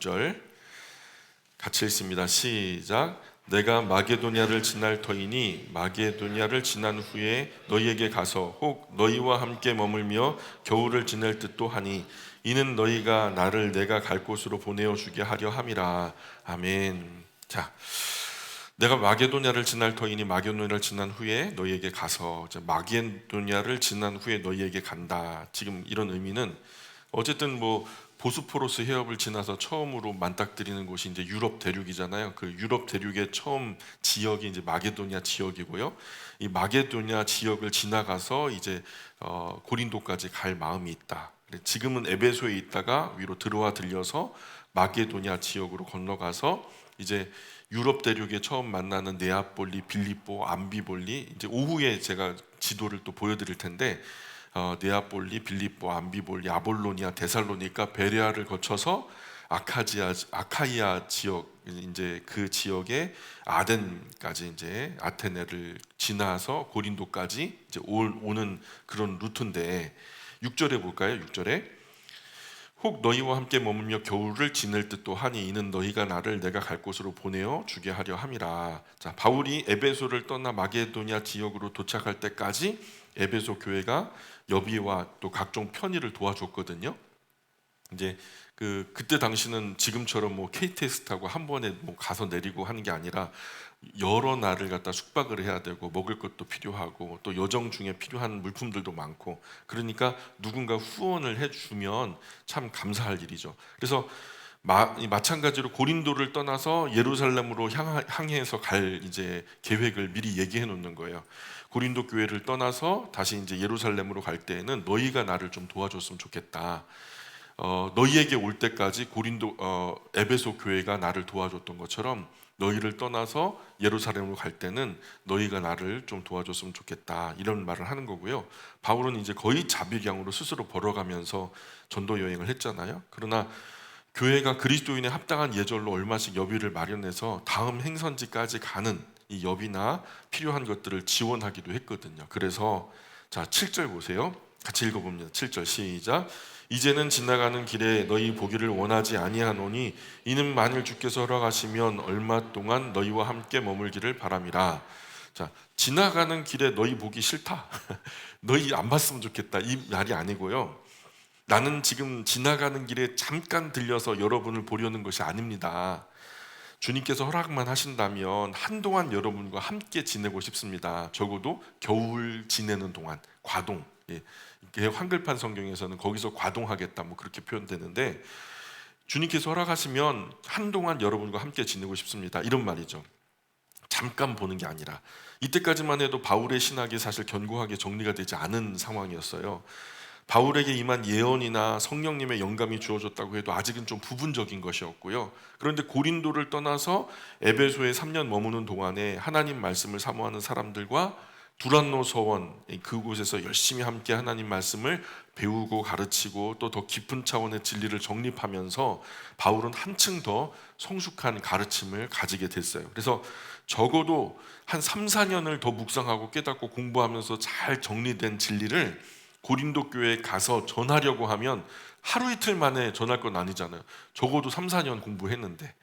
6절 같이 읽습니다. 시작. 내가 마게도냐를 지날 터이니 마게도냐를 지난 후에 너희에게 가서 혹 너희와 함께 머물며 겨울을 지낼 듯도 하니 이는 너희가 나를 내가 갈 곳으로 보내어 주게 하려 함이라. 아멘. 자, 내가 마게도냐를 지날 터이니 마게도냐를 지난 후에 너희에게 가서, 마게도냐를 지난 후에 너희에게 간다. 지금 이런 의미는 어쨌든 보스포러스 해협을 지나서 처음으로 맞닥뜨리는 곳이 이제 유럽 대륙이잖아요. 그 유럽 대륙의 처음 지역이 이제 마게도냐 지역이고요. 이 마게도냐 지역을 지나가서 이제 고린도까지 갈 마음이 있다. 지금은 에베소에 있다가 위로 들려서 마게도냐 지역으로 건너가서 이제 유럽 대륙에 처음 만나는 네아폴리, 빌립보, 암비볼리, 이제 오후에 제가 지도를 또 보여드릴 텐데 네아폴리, 빌립보, 암비볼리, 아볼로니아, 데살로니가, 베레아를 거쳐서 아카이아 지역, 이제 그 지역의 아덴까지, 이제 아테네를 지나서 고린도까지 이제 오는 그런 루트인데, 6절에 볼까요? 6절에 혹 너희와 함께 머물며 겨울을 지낼 듯도 하니 이는 너희가 나를 내가 갈 곳으로 보내어 주게 하려 함이라. 자, 바울이 에베소를 떠나 마게도냐 지역으로 도착할 때까지 에베소 교회가 여비와 또 각종 편의를 도와줬거든요. 이제 그때 당시는 지금처럼 KTX 타고 한 번에 가서 내리고 하는 게 아니라 여러 날을 갖다 숙박을 해야 되고 먹을 것도 필요하고 또 여정 중에 필요한 물품들도 많고, 그러니까 누군가 후원을 해주면 참 감사할 일이죠. 그래서 마찬가지로 고린도를 떠나서 예루살렘으로 향해서 갈 이제 계획을 미리 얘기해 놓는 거예요. 고린도 교회를 떠나서 다시 이제 예루살렘으로 갈 때에는 너희가 나를 좀 도와줬으면 좋겠다. 너희에게 올 때까지 에베소 교회가 나를 도와줬던 것처럼 너희를 떠나서 예루살렘으로 갈 때는 너희가 나를 좀 도와줬으면 좋겠다, 이런 말을 하는 거고요. 바울은 이제 거의 자비량으로 스스로 벌어가면서 전도 여행을 했잖아요. 그러나 교회가 그리스도인에 합당한 예절로 얼마씩 여비를 마련해서 다음 행선지까지 가는 이 여비나 필요한 것들을 지원하기도 했거든요. 그래서 자, 7절 보세요. 같이 읽어봅니다. 7절 시작. 이제는 지나가는 길에 너희 보기를 원하지 아니하노니 이는 만일 주께서 허락하시면 얼마 동안 너희와 함께 머물기를 바람이라. 자, 지나가는 길에 너희 보기 싫다. 너희 안 봤으면 좋겠다, 이 말이 아니고요. 나는 지금 지나가는 길에 잠깐 들려서 여러분을 보려는 것이 아닙니다. 주님께서 허락만 하신다면 한동안 여러분과 함께 지내고 싶습니다. 적어도 겨울 지내는 동안, 과동. 한글판 성경에서는 거기서 과동하겠다 그렇게 표현되는데, 주님께서 허락하시면 한동안 여러분과 함께 지내고 싶습니다, 이런 말이죠. 잠깐 보는 게 아니라. 이때까지만 해도 바울의 신학이 사실 견고하게 정리가 되지 않은 상황이었어요. 바울에게 임한 예언이나 성령님의 영감이 주어졌다고 해도 아직은 좀 부분적인 것이었고요. 그런데 고린도를 떠나서 에베소에 3년 머무는 동안에 하나님 말씀을 사모하는 사람들과 두란노 서원, 그곳에서 열심히 함께 하나님 말씀을 배우고 가르치고 또 더 깊은 차원의 진리를 정립하면서 바울은 한층 더 성숙한 가르침을 가지게 됐어요. 그래서 적어도 한 3, 4년을 더 묵상하고 깨닫고 공부하면서 잘 정리된 진리를 고린도 교회에 가서 전하려고 하면 하루 이틀 만에 전할 건 아니잖아요. 적어도 3, 4년 공부했는데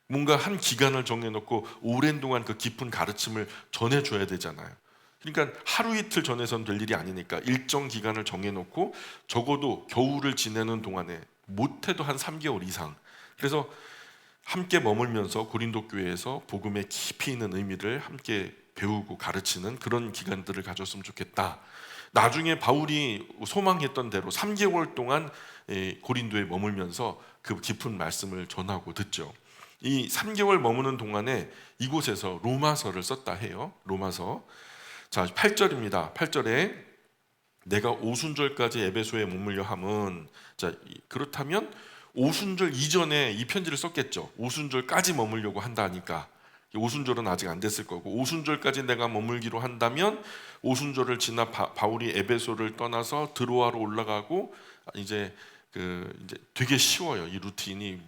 뭔가 한 기간을 정해놓고 오랜 동안 그 깊은 가르침을 전해줘야 되잖아요. 그러니까 하루 이틀 전해서는 될 일이 아니니까 일정 기간을 정해놓고 적어도 겨울을 지내는 동안에 못해도 한 3개월 이상, 그래서 함께 머물면서 고린도 교회에서 복음의 깊이 있는 의미를 함께 배우고 가르치는 그런 기간들을 가졌으면 좋겠다. 나중에 바울이 소망했던 대로 3개월 동안 고린도에 머물면서 그 깊은 말씀을 전하고 듣죠. 이 3개월 머무는 동안에 이곳에서 로마서를 썼다 해요. 로마서. 자, 8절입니다. 8절에 내가 오순절까지 에베소에 머물려 함은, 자, 그렇다면 오순절 이전에 이 편지를 썼겠죠. 오순절까지 머물려고 한다니까 오순절은 아직 안 됐을 거고, 오순절까지 내가 머물기로 한다면 오순절을 지나 바울이 에베소를 떠나서 드로아로 올라가고, 이제 되게 쉬워요. 이 루틴이.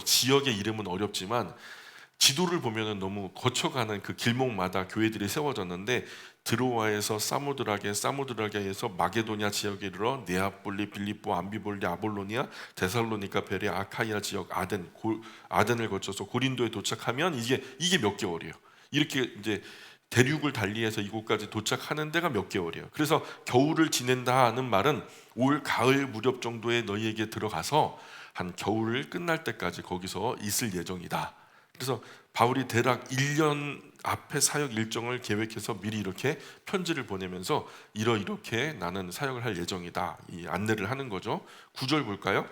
지역의 이름은 어렵지만 지도를 보면은 너무 거쳐가는 그 길목마다 교회들이 세워졌는데 드로아에서 사모드라게에서 마게도냐 지역에 이르러 네아폴리, 빌립보, 암비볼리, 아볼로니아, 데살로니가, 베레, 아카이아 지역 아덴을 거쳐서 고린도에 도착하면 이게 몇 개월이에요. 이렇게 이제 대륙을 달리해서 이곳까지 도착하는 데가 몇 개월이에요. 그래서 겨울을 지낸다 하는 말은 올 가을 무렵 정도에 너희에게 들어가서 한 겨울을 끝날 때까지 거기서 있을 예정이다. 그래서 바울이 대략 1년 앞에 사역 일정을 계획해서 미리 이렇게 편지를 보내면서 이렇게 나는 사역을 할 예정이다, 이 안내를 하는 거죠. 9절 볼까요?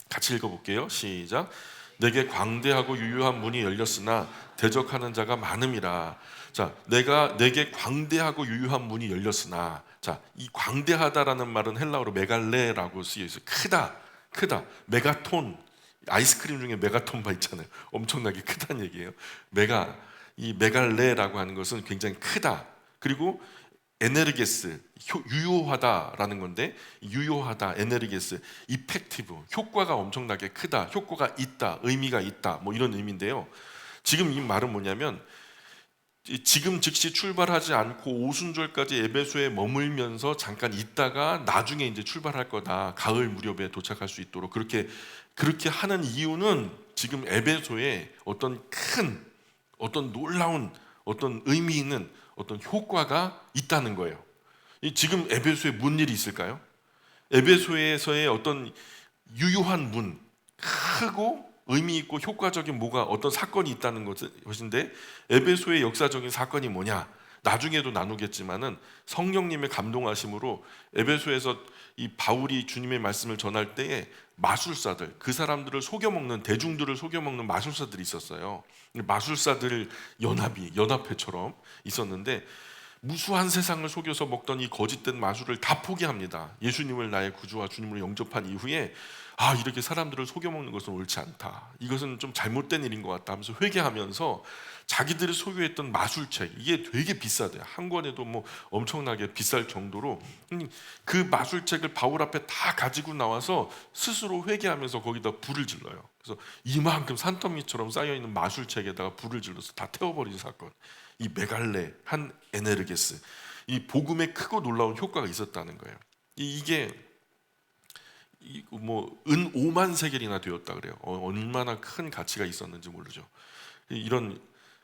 같이 읽어볼게요. 시작. 내게 광대하고 유효한 문이 열렸으나 대적하는 자가 많음이라. 자, 내게 광대하고 유효한 문이 열렸으나, 자, 이 광대하다라는 말은 헬라어로 메갈레라고 쓰여 있어요. 크다. 메가톤. 아이스크림 중에 메가톤 바 있잖아요. 엄청나게 크다는 얘기예요. 이 메갈레라고 하는 것은 굉장히 크다. 그리고 에네르게스, 유효하다라는 건데, 유효하다, 에네르게스, 이펙티브, 효과가 엄청나게 크다, 효과가 있다, 의미가 있다, 뭐 이런 의미인데요. 지금 이 말은 뭐냐면, 지금 즉시 출발하지 않고 오순절까지 에베소에 머물면서 잠깐 있다가 나중에 이제 출발할 거다, 가을 무렵에 도착할 수 있도록 그렇게 하는 이유는 지금 에베소에 어떤 놀라운, 어떤 의미 있는 어떤 효과가 있다는 거예요. 지금 에베소에 무슨 일이 있을까요? 에베소에서의 어떤 유효한 문, 크고 의미 있고 효과적인 어떤 사건이 있다는 것인데, 에베소의 역사적인 사건이 뭐냐? 나중에도 나누겠지만은 성령님의 감동하심으로 에베소에서 이 바울이 주님의 말씀을 전할 때에 마술사들, 그 사람들을 속여먹는, 대중들을 속여먹는 마술사들이 있었어요. 마술사들 연합회처럼 있었는데, 무수한 세상을 속여서 먹던 이 거짓된 마술을 다 포기합니다. 예수님을 나의 구주와 주님으로 영접한 이후에 이렇게 사람들을 속여먹는 것은 옳지 않다, 이것은 좀 잘못된 일인 것 같다 하면서 회개하면서 자기들이 소유했던 마술책, 이게 되게 비싸대요. 한 권에도 뭐 엄청나게 비쌀 정도로 그 마술책을 바울 앞에 다 가지고 나와서 스스로 회개하면서 거기다 불을 질러요. 그래서 이만큼 산더미처럼 쌓여있는 마술책에다가 불을 질러서 다 태워버리는 사건, 이 메갈레 한 에네르게스, 이 복음에 크고 놀라운 효과가 있었다는 거예요. 이게 은 5만 세겔이나 되었다 그래요. 얼마나 큰 가치가 있었는지 모르죠. 이런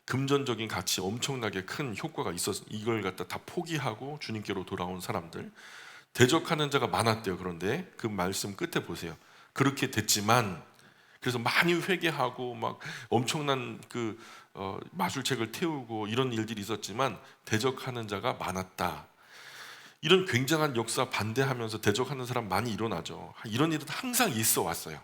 금전적인 가치, 엄청나게 큰 효과가 이걸 갖다 다 포기하고 주님께로 돌아온 사람들, 대적하는 자가 많았대요. 그런데 그 말씀 끝에 보세요. 그렇게 됐지만, 그래서 많이 회개하고 막 엄청난 마술책을 태우고 이런 일들이 있었지만 대적하는 자가 많았다. 이런 굉장한 역사 반대하면서 대적하는 사람 많이 일어나죠. 이런 일은 항상 있어 왔어요.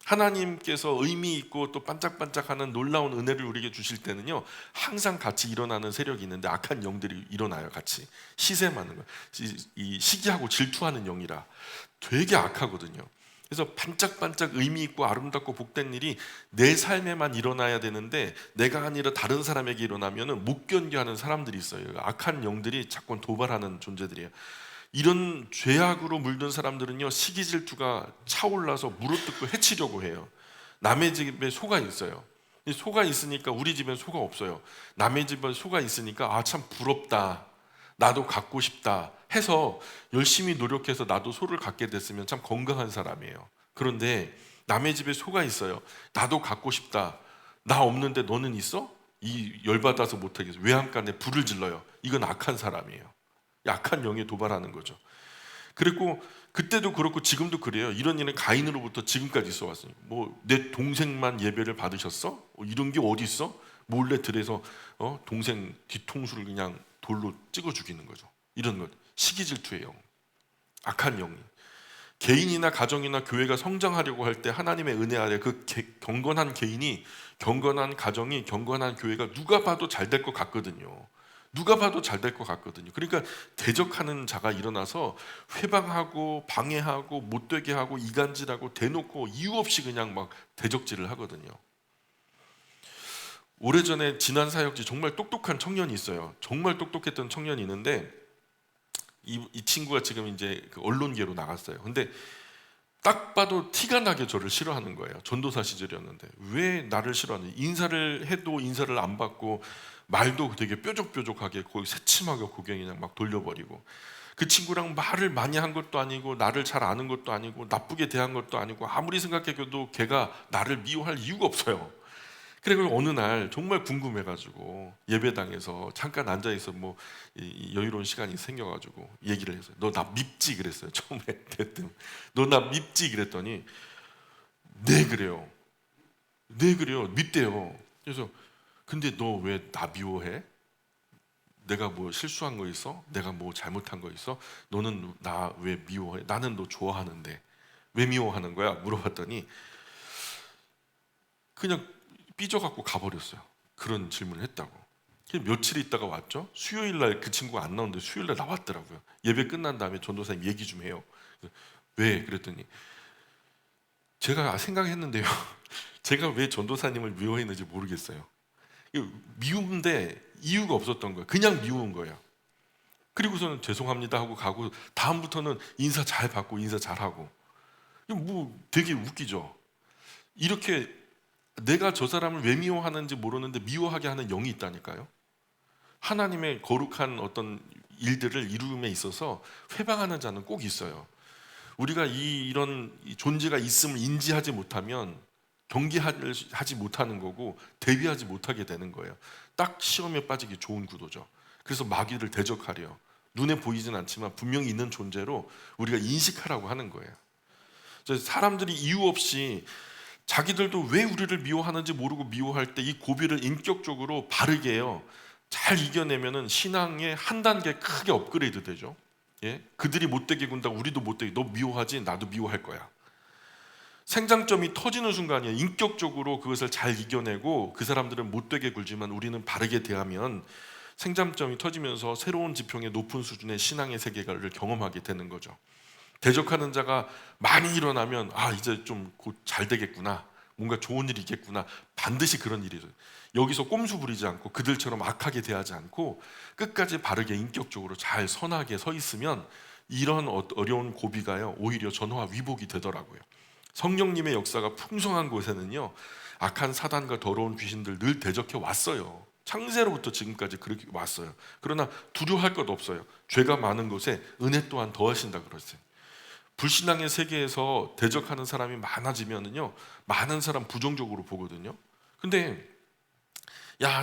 하나님께서 의미 있고 또 반짝반짝하는 놀라운 은혜를 우리에게 주실 때는요, 항상 같이 일어나는 세력이 있는데 악한 영들이 일어나요. 같이 시샘하는 거, 이 시기하고 질투하는 영이라 되게 악하거든요. 그래서 반짝반짝 의미 있고 아름답고 복된 일이 내 삶에만 일어나야 되는데, 내가 아니라 다른 사람에게 일어나면 못 견뎌하는 사람들이 있어요. 악한 영들이 자꾸 도발하는 존재들이에요. 이런 죄악으로 물든 사람들은요, 시기 질투가 차올라서 물어뜯고 해치려고 해요. 남의 집에 소가 있어요. 소가 있으니까 우리 집엔 소가 없어요. 남의 집에 소가 있으니까 참 부럽다, 나도 갖고 싶다 해서 열심히 노력해서 나도 소를 갖게 됐으면 참 건강한 사람이에요. 그런데 남의 집에 소가 있어요. 나도 갖고 싶다, 나 없는데 너는 있어? 이 열받아서 못하겠어. 외양간에 불을 질러요. 이건 악한 사람이에요. 약한 영에 도발하는 거죠. 그리고 그때도 그렇고 지금도 그래요. 이런 일은 가인으로부터 지금까지 있어 왔어요. 내 동생만 예배를 받으셨어? 이런 게 어디 있어? 몰래 들에서 동생 뒤통수를 그냥 돌로 찍어 죽이는 거죠. 이런 것, 시기질투의 영, 악한 영이. 개인이나 가정이나 교회가 성장하려고 할 때 하나님의 은혜 아래 경건한 개인이, 경건한 가정이, 경건한 교회가 누가 봐도 잘 될 것 같거든요. 누가 봐도 잘 될 것 같거든요. 그러니까 대적하는 자가 일어나서 회방하고 방해하고 못되게 하고 이간질하고 대놓고 이유 없이 그냥 막 대적질을 하거든요. 오래전에 지난 사역지 정말 똑똑한 청년이 있어요. 정말 똑똑했던 청년이 있는데 이 친구가 지금 이제 그 언론계로 나갔어요. 근데 딱 봐도 티가 나게 저를 싫어하는 거예요. 전도사 시절이었는데 왜 나를 싫어하는지. 인사를 해도 인사를 안 받고 말도 되게 뾰족뾰족하게 거의 새침하게 고개 그냥 막 돌려버리고, 그 친구랑 말을 많이 한 것도 아니고 나를 잘 아는 것도 아니고 나쁘게 대한 것도 아니고 아무리 생각해도 걔가 나를 미워할 이유가 없어요. 그리고 어느 날 정말 궁금해가지고 예배당에서 잠깐 앉아있어 이 여유로운 시간이 생겨가지고 얘기를 했어요. 너 나 밉지? 그랬어요. 처음에 대뜸 너 나 밉지? 그랬더니 네 그래요. 네 그래요. 밉대요. 그래서 근데 너 왜 나 미워해? 내가 뭐 실수한 거 있어? 내가 뭐 잘못한 거 있어? 너는 나 왜 미워해? 나는 너 좋아하는데 왜 미워하는 거야? 물어봤더니 그냥 삐져갖고 가버렸어요. 그런 질문을 했다고. 며칠 있다가 왔죠. 수요일 날 그 친구가 안 나오는데 수요일 날 나왔더라고요. 예배 끝난 다음에 전도사님 얘기 좀 해요. 왜? 그랬더니 제가 생각했는데요. 제가 왜 전도사님을 미워했는지 모르겠어요. 미운데 이유가 없었던 거예요. 그냥 미운 거예요. 그리고서는 죄송합니다 하고 가고 다음부터는 인사 잘 받고 인사 잘하고. 뭐 되게 웃기죠. 이렇게 내가 저 사람을 왜 미워하는지 모르는데 미워하게 하는 영이 있다니까요. 하나님의 거룩한 어떤 일들을 이루음에 있어서 회방하는 자는 꼭 있어요. 우리가 이런 존재가 있음을 인지하지 못하면 경계하지 못하는 거고 대비하지 못하게 되는 거예요. 딱 시험에 빠지기 좋은 구도죠. 그래서 마귀를 대적하려 눈에 보이진 않지만 분명히 있는 존재로 우리가 인식하라고 하는 거예요. 사람들이 이유 없이 자기들도 왜 우리를 미워하는지 모르고 미워할 때 이 고비를 인격적으로 바르게 해요. 잘 이겨내면은 신앙의 한 단계 크게 업그레이드 되죠. 예? 그들이 못되게 군다고 우리도 못되게, 너 미워하지? 나도 미워할 거야. 생장점이 터지는 순간이에요. 인격적으로 그것을 잘 이겨내고 그 사람들은 못되게 굴지만 우리는 바르게 대하면 생장점이 터지면서 새로운 지평의 높은 수준의 신앙의 세계를 경험하게 되는 거죠. 대적하는 자가 많이 일어나면 이제 좀 곧 잘 되겠구나, 뭔가 좋은 일이 있겠구나. 반드시 그런 일이 있어요. 여기서 꼼수 부리지 않고 그들처럼 악하게 대하지 않고 끝까지 바르게 인격적으로 잘 선하게 서 있으면 이런 어려운 고비가요 오히려 전화 위복이 되더라고요. 성령님의 역사가 풍성한 곳에는요 악한 사단과 더러운 귀신들 늘 대적해 왔어요. 창세로부터 지금까지 그렇게 왔어요. 그러나 두려워할 것 없어요. 죄가 많은 곳에 은혜 또한 더하신다 그랬어요. 불신앙의 세계에서 대적하는 사람이 많아지면은요 많은 사람 부정적으로 보거든요. 근데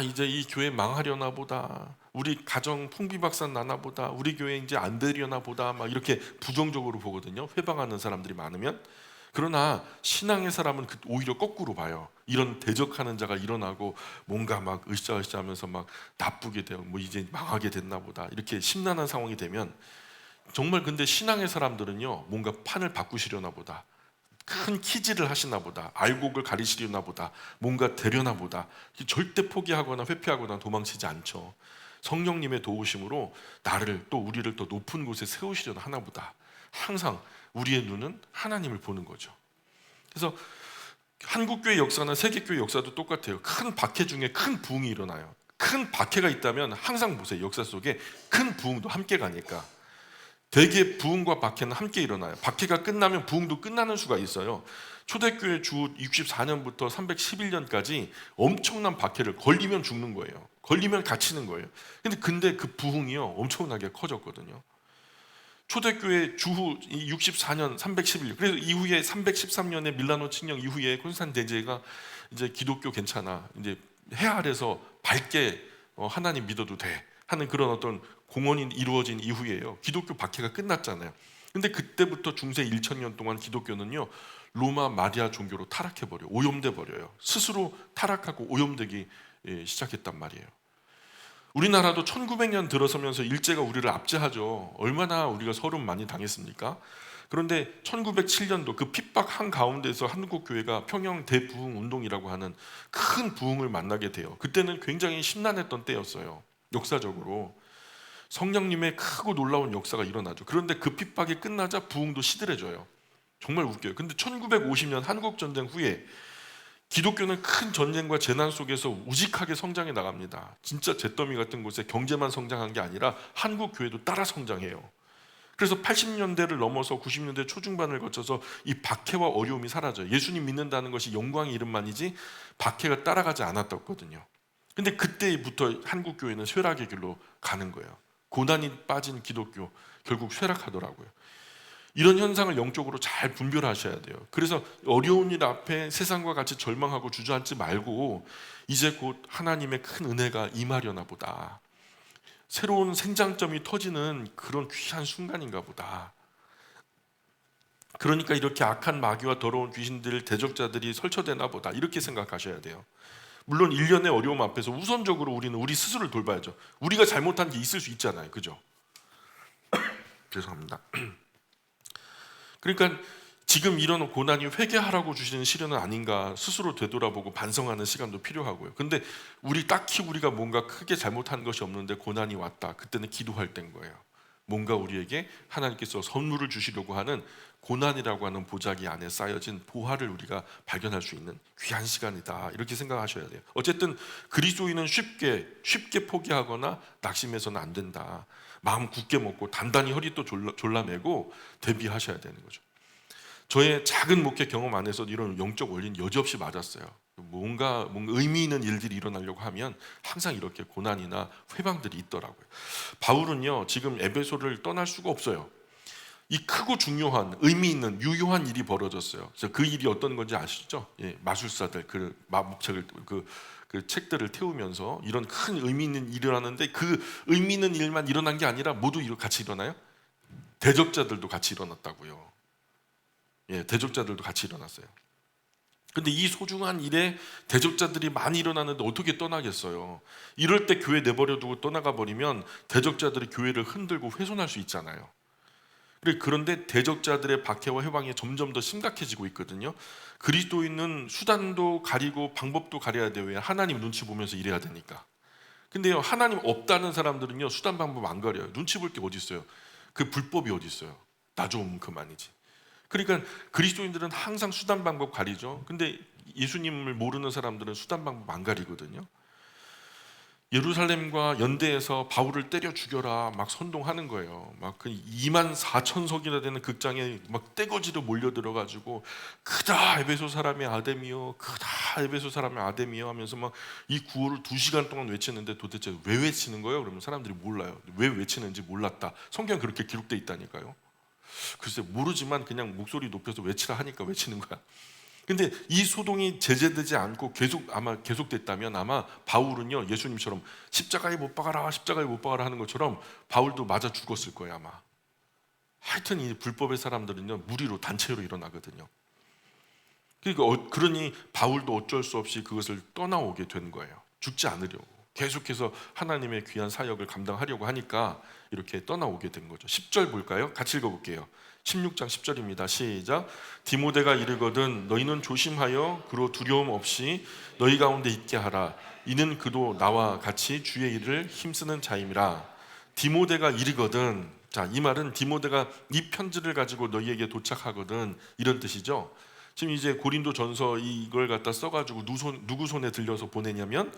이제 이 교회 망하려나 보다, 우리 가정 풍비박산 나나 보다, 우리 교회 이제 안 되려나 보다, 막 이렇게 부정적으로 보거든요. 회방하는 사람들이 많으면. 그러나 신앙의 사람은 오히려 거꾸로 봐요. 이런 대적하는 자가 일어나고 뭔가 막 으쌰으쌰 하면서 막 나쁘게 되고 뭐 이제 망하게 됐나 보다 이렇게 심란한 상황이 되면 정말 근데 신앙의 사람들은요 뭔가 판을 바꾸시려나 보다, 큰 키질을 하시나 보다, 알곡을 가리시려나 보다, 뭔가 되려나 보다 절대 포기하거나 회피하거나 도망치지 않죠. 성령님의 도우심으로 나를 또 우리를 더 높은 곳에 세우시려나 하나 보다. 항상 우리의 눈은 하나님을 보는 거죠. 그래서 한국교회 역사나 세계교회 역사도 똑같아요. 큰 박해 중에 큰 부흥이 일어나요. 큰 박해가 있다면 항상 보세요. 역사 속에 큰 부흥도 함께 가니까. 대개 부흥과 박해는 함께 일어나요. 박해가 끝나면 부흥도 끝나는 수가 있어요. 초대교회 주 64년부터 311년까지 엄청난 박해를, 걸리면 죽는 거예요. 걸리면 갇히는 거예요. 근데 그 부흥이요 엄청나게 커졌거든요. 초대교회 주후 64년 311년, 그래서 이후에 313년에 밀라노 칙령 이후에 콘스탄 대제가 이제 기독교 괜찮아, 이제 해 아래서 밝게 하나님 믿어도 돼 하는 그런 어떤 공헌이 이루어진 이후에요 기독교 박해가 끝났잖아요. 근데 그때부터 중세 1000년 동안 기독교는요 로마 마리아 종교로 타락해 버려, 오염돼 버려요. 스스로 타락하고 오염되기 시작했단 말이에요. 우리나라도 1900년 들어서면서 일제가 우리를 압제하죠. 얼마나 우리가 서름 많이 당했습니까? 그런데 1907년도 그 핍박 한가운데서 한국교회가 평양 대부흥 운동이라고 하는 큰 부흥을 만나게 돼요. 그때는 굉장히 심란했던 때였어요. 역사적으로 성령님의 크고 놀라운 역사가 일어나죠. 그런데 그 핍박이 끝나자 부흥도 시들해져요. 정말 웃겨요. 근데 1950년 한국전쟁 후에 기독교는 큰 전쟁과 재난 속에서 우직하게 성장해 나갑니다. 진짜 잿더미 같은 곳에 경제만 성장한 게 아니라 한국 교회도 따라 성장해요. 그래서 80년대를 넘어서 90년대 초중반을 거쳐서 이 박해와 어려움이 사라져요. 예수님 믿는다는 것이 영광의 이름만이지 박해가 따라가지 않았거든요. 근데 그때부터 한국 교회는 쇠락의 길로 가는 거예요. 고난이 빠진 기독교, 결국 쇠락하더라고요. 이런 현상을 영적으로 잘 분별하셔야 돼요. 그래서 어려운 일 앞에 세상과 같이 절망하고 주저앉지 말고 이제 곧 하나님의 큰 은혜가 임하려나 보다. 새로운 생장점이 터지는 그런 귀한 순간인가 보다. 그러니까 이렇게 악한 마귀와 더러운 귀신들, 대적자들이 설쳐되나 보다. 이렇게 생각하셔야 돼요. 물론 일련의 어려움 앞에서 우선적으로 우리는 우리 스스로를 돌봐야죠. 우리가 잘못한 게 있을 수 있잖아요. 그죠? 죄송합니다. 그러니까 지금 이런 고난이 회개하라고 주시는 시련은 아닌가 스스로 되돌아보고 반성하는 시간도 필요하고요. 근데 딱히 우리가 뭔가 크게 잘못한 것이 없는데 고난이 왔다. 그때는 기도할 때인 거예요. 뭔가 우리에게 하나님께서 선물을 주시려고 하는 고난이라고 하는 보자기 안에 쌓여진 보화를 우리가 발견할 수 있는 귀한 시간이다. 이렇게 생각하셔야 돼요. 어쨌든 그리스도인은 쉽게 포기하거나 낙심해서는 안 된다. 마음 굳게 먹고 단단히 허리 또 졸라매고 대비하셔야 되는 거죠. 저의 작은 목회 경험 안에서 이런 영적 원리는 여지없이 맞았어요. 뭔가 의미 있는 일들이 일어나려고 하면 항상 이렇게 고난이나 회방들이 있더라고요. 바울은요, 지금 에베소를 떠날 수가 없어요. 이 크고 중요한 의미 있는 유효한 일이 벌어졌어요. 그래서 그 일이 어떤 건지 아시죠? 예, 마술사들 그 마법책을 그 책들을 태우면서 이런 큰 의미 있는 일이 일어나는데 그 의미 있는 일만 일어난 게 아니라 모두 같이 일어나요. 대적자들도 같이 일어났다고요. 예, 대적자들도 같이 일어났어요. 근데 이 소중한 일에 대적자들이 많이 일어나는데 어떻게 떠나겠어요? 이럴 때 교회 내버려 두고 떠나가 버리면 대적자들이 교회를 흔들고 훼손할 수 있잖아요. 그런데 대적자들의 박해와 해방이 점점 더 심각해지고 있거든요. 그리스도인은 수단도 가리고 방법도 가려야 돼요. 왜? 하나님 눈치 보면서 일해야 되니까. 근데요, 하나님 없다는 사람들은요, 수단 방법 안 가려요. 눈치 볼 게 어디 있어요? 그 불법이 어디 있어요? 나 좀 그만이지. 그러니까 그리스도인들은 항상 수단 방법 가리죠. 근데 예수님을 모르는 사람들은 수단 방법 안 가리거든요. 예루살렘과 연대에서 바울을 때려 죽여라 막 선동하는 거예요. 막 그 2만 4천석이나 되는 극장에 막 떼거지로 몰려들어 가지고 크다 에베소 사람의 아데미여, 크다 에베소 사람의 아데미여 하면서 막 이 구호를 2시간 동안 외치는데 도대체 왜 외치는 거예요? 그러면 사람들이 몰라요. 왜 외치는지 몰랐다. 성경 그렇게 기록돼 있다니까요. 글쎄 모르지만 그냥 목소리 높여서 외치라 하니까 외치는 거야. 근데 이 소동이 제재되지 않고 계속됐다면 아마 바울은요, 예수님처럼 십자가에 못 박아라 하는 것처럼 바울도 맞아 죽었을 거예요 아마. 하여튼 이 불법의 사람들은요 무리로 단체로 일어나거든요. 그러니 바울도 어쩔 수 없이 그것을 떠나오게 된 거예요. 죽지 않으려고 계속해서 하나님의 귀한 사역을 감당하려고 하니까 이렇게 떠나오게 된 거죠. 10절 볼까요? 같이 읽어볼게요. 16장 10절입니다. 시작. 디모데가 이르거든 너희는 조심하여 그로 두려움 없이 너희 가운데 있게 하라. 이는 그도 나와 같이 주의 일을 힘쓰는 자임이라. 디모데가 이르거든. 자, 이 말은 디모데가 이 편지를 가지고 너희에게 도착하거든 이런 뜻이죠. 지금 이제 고린도전서 이걸 갖다 써가지고 누구 손에 들려서 보내냐면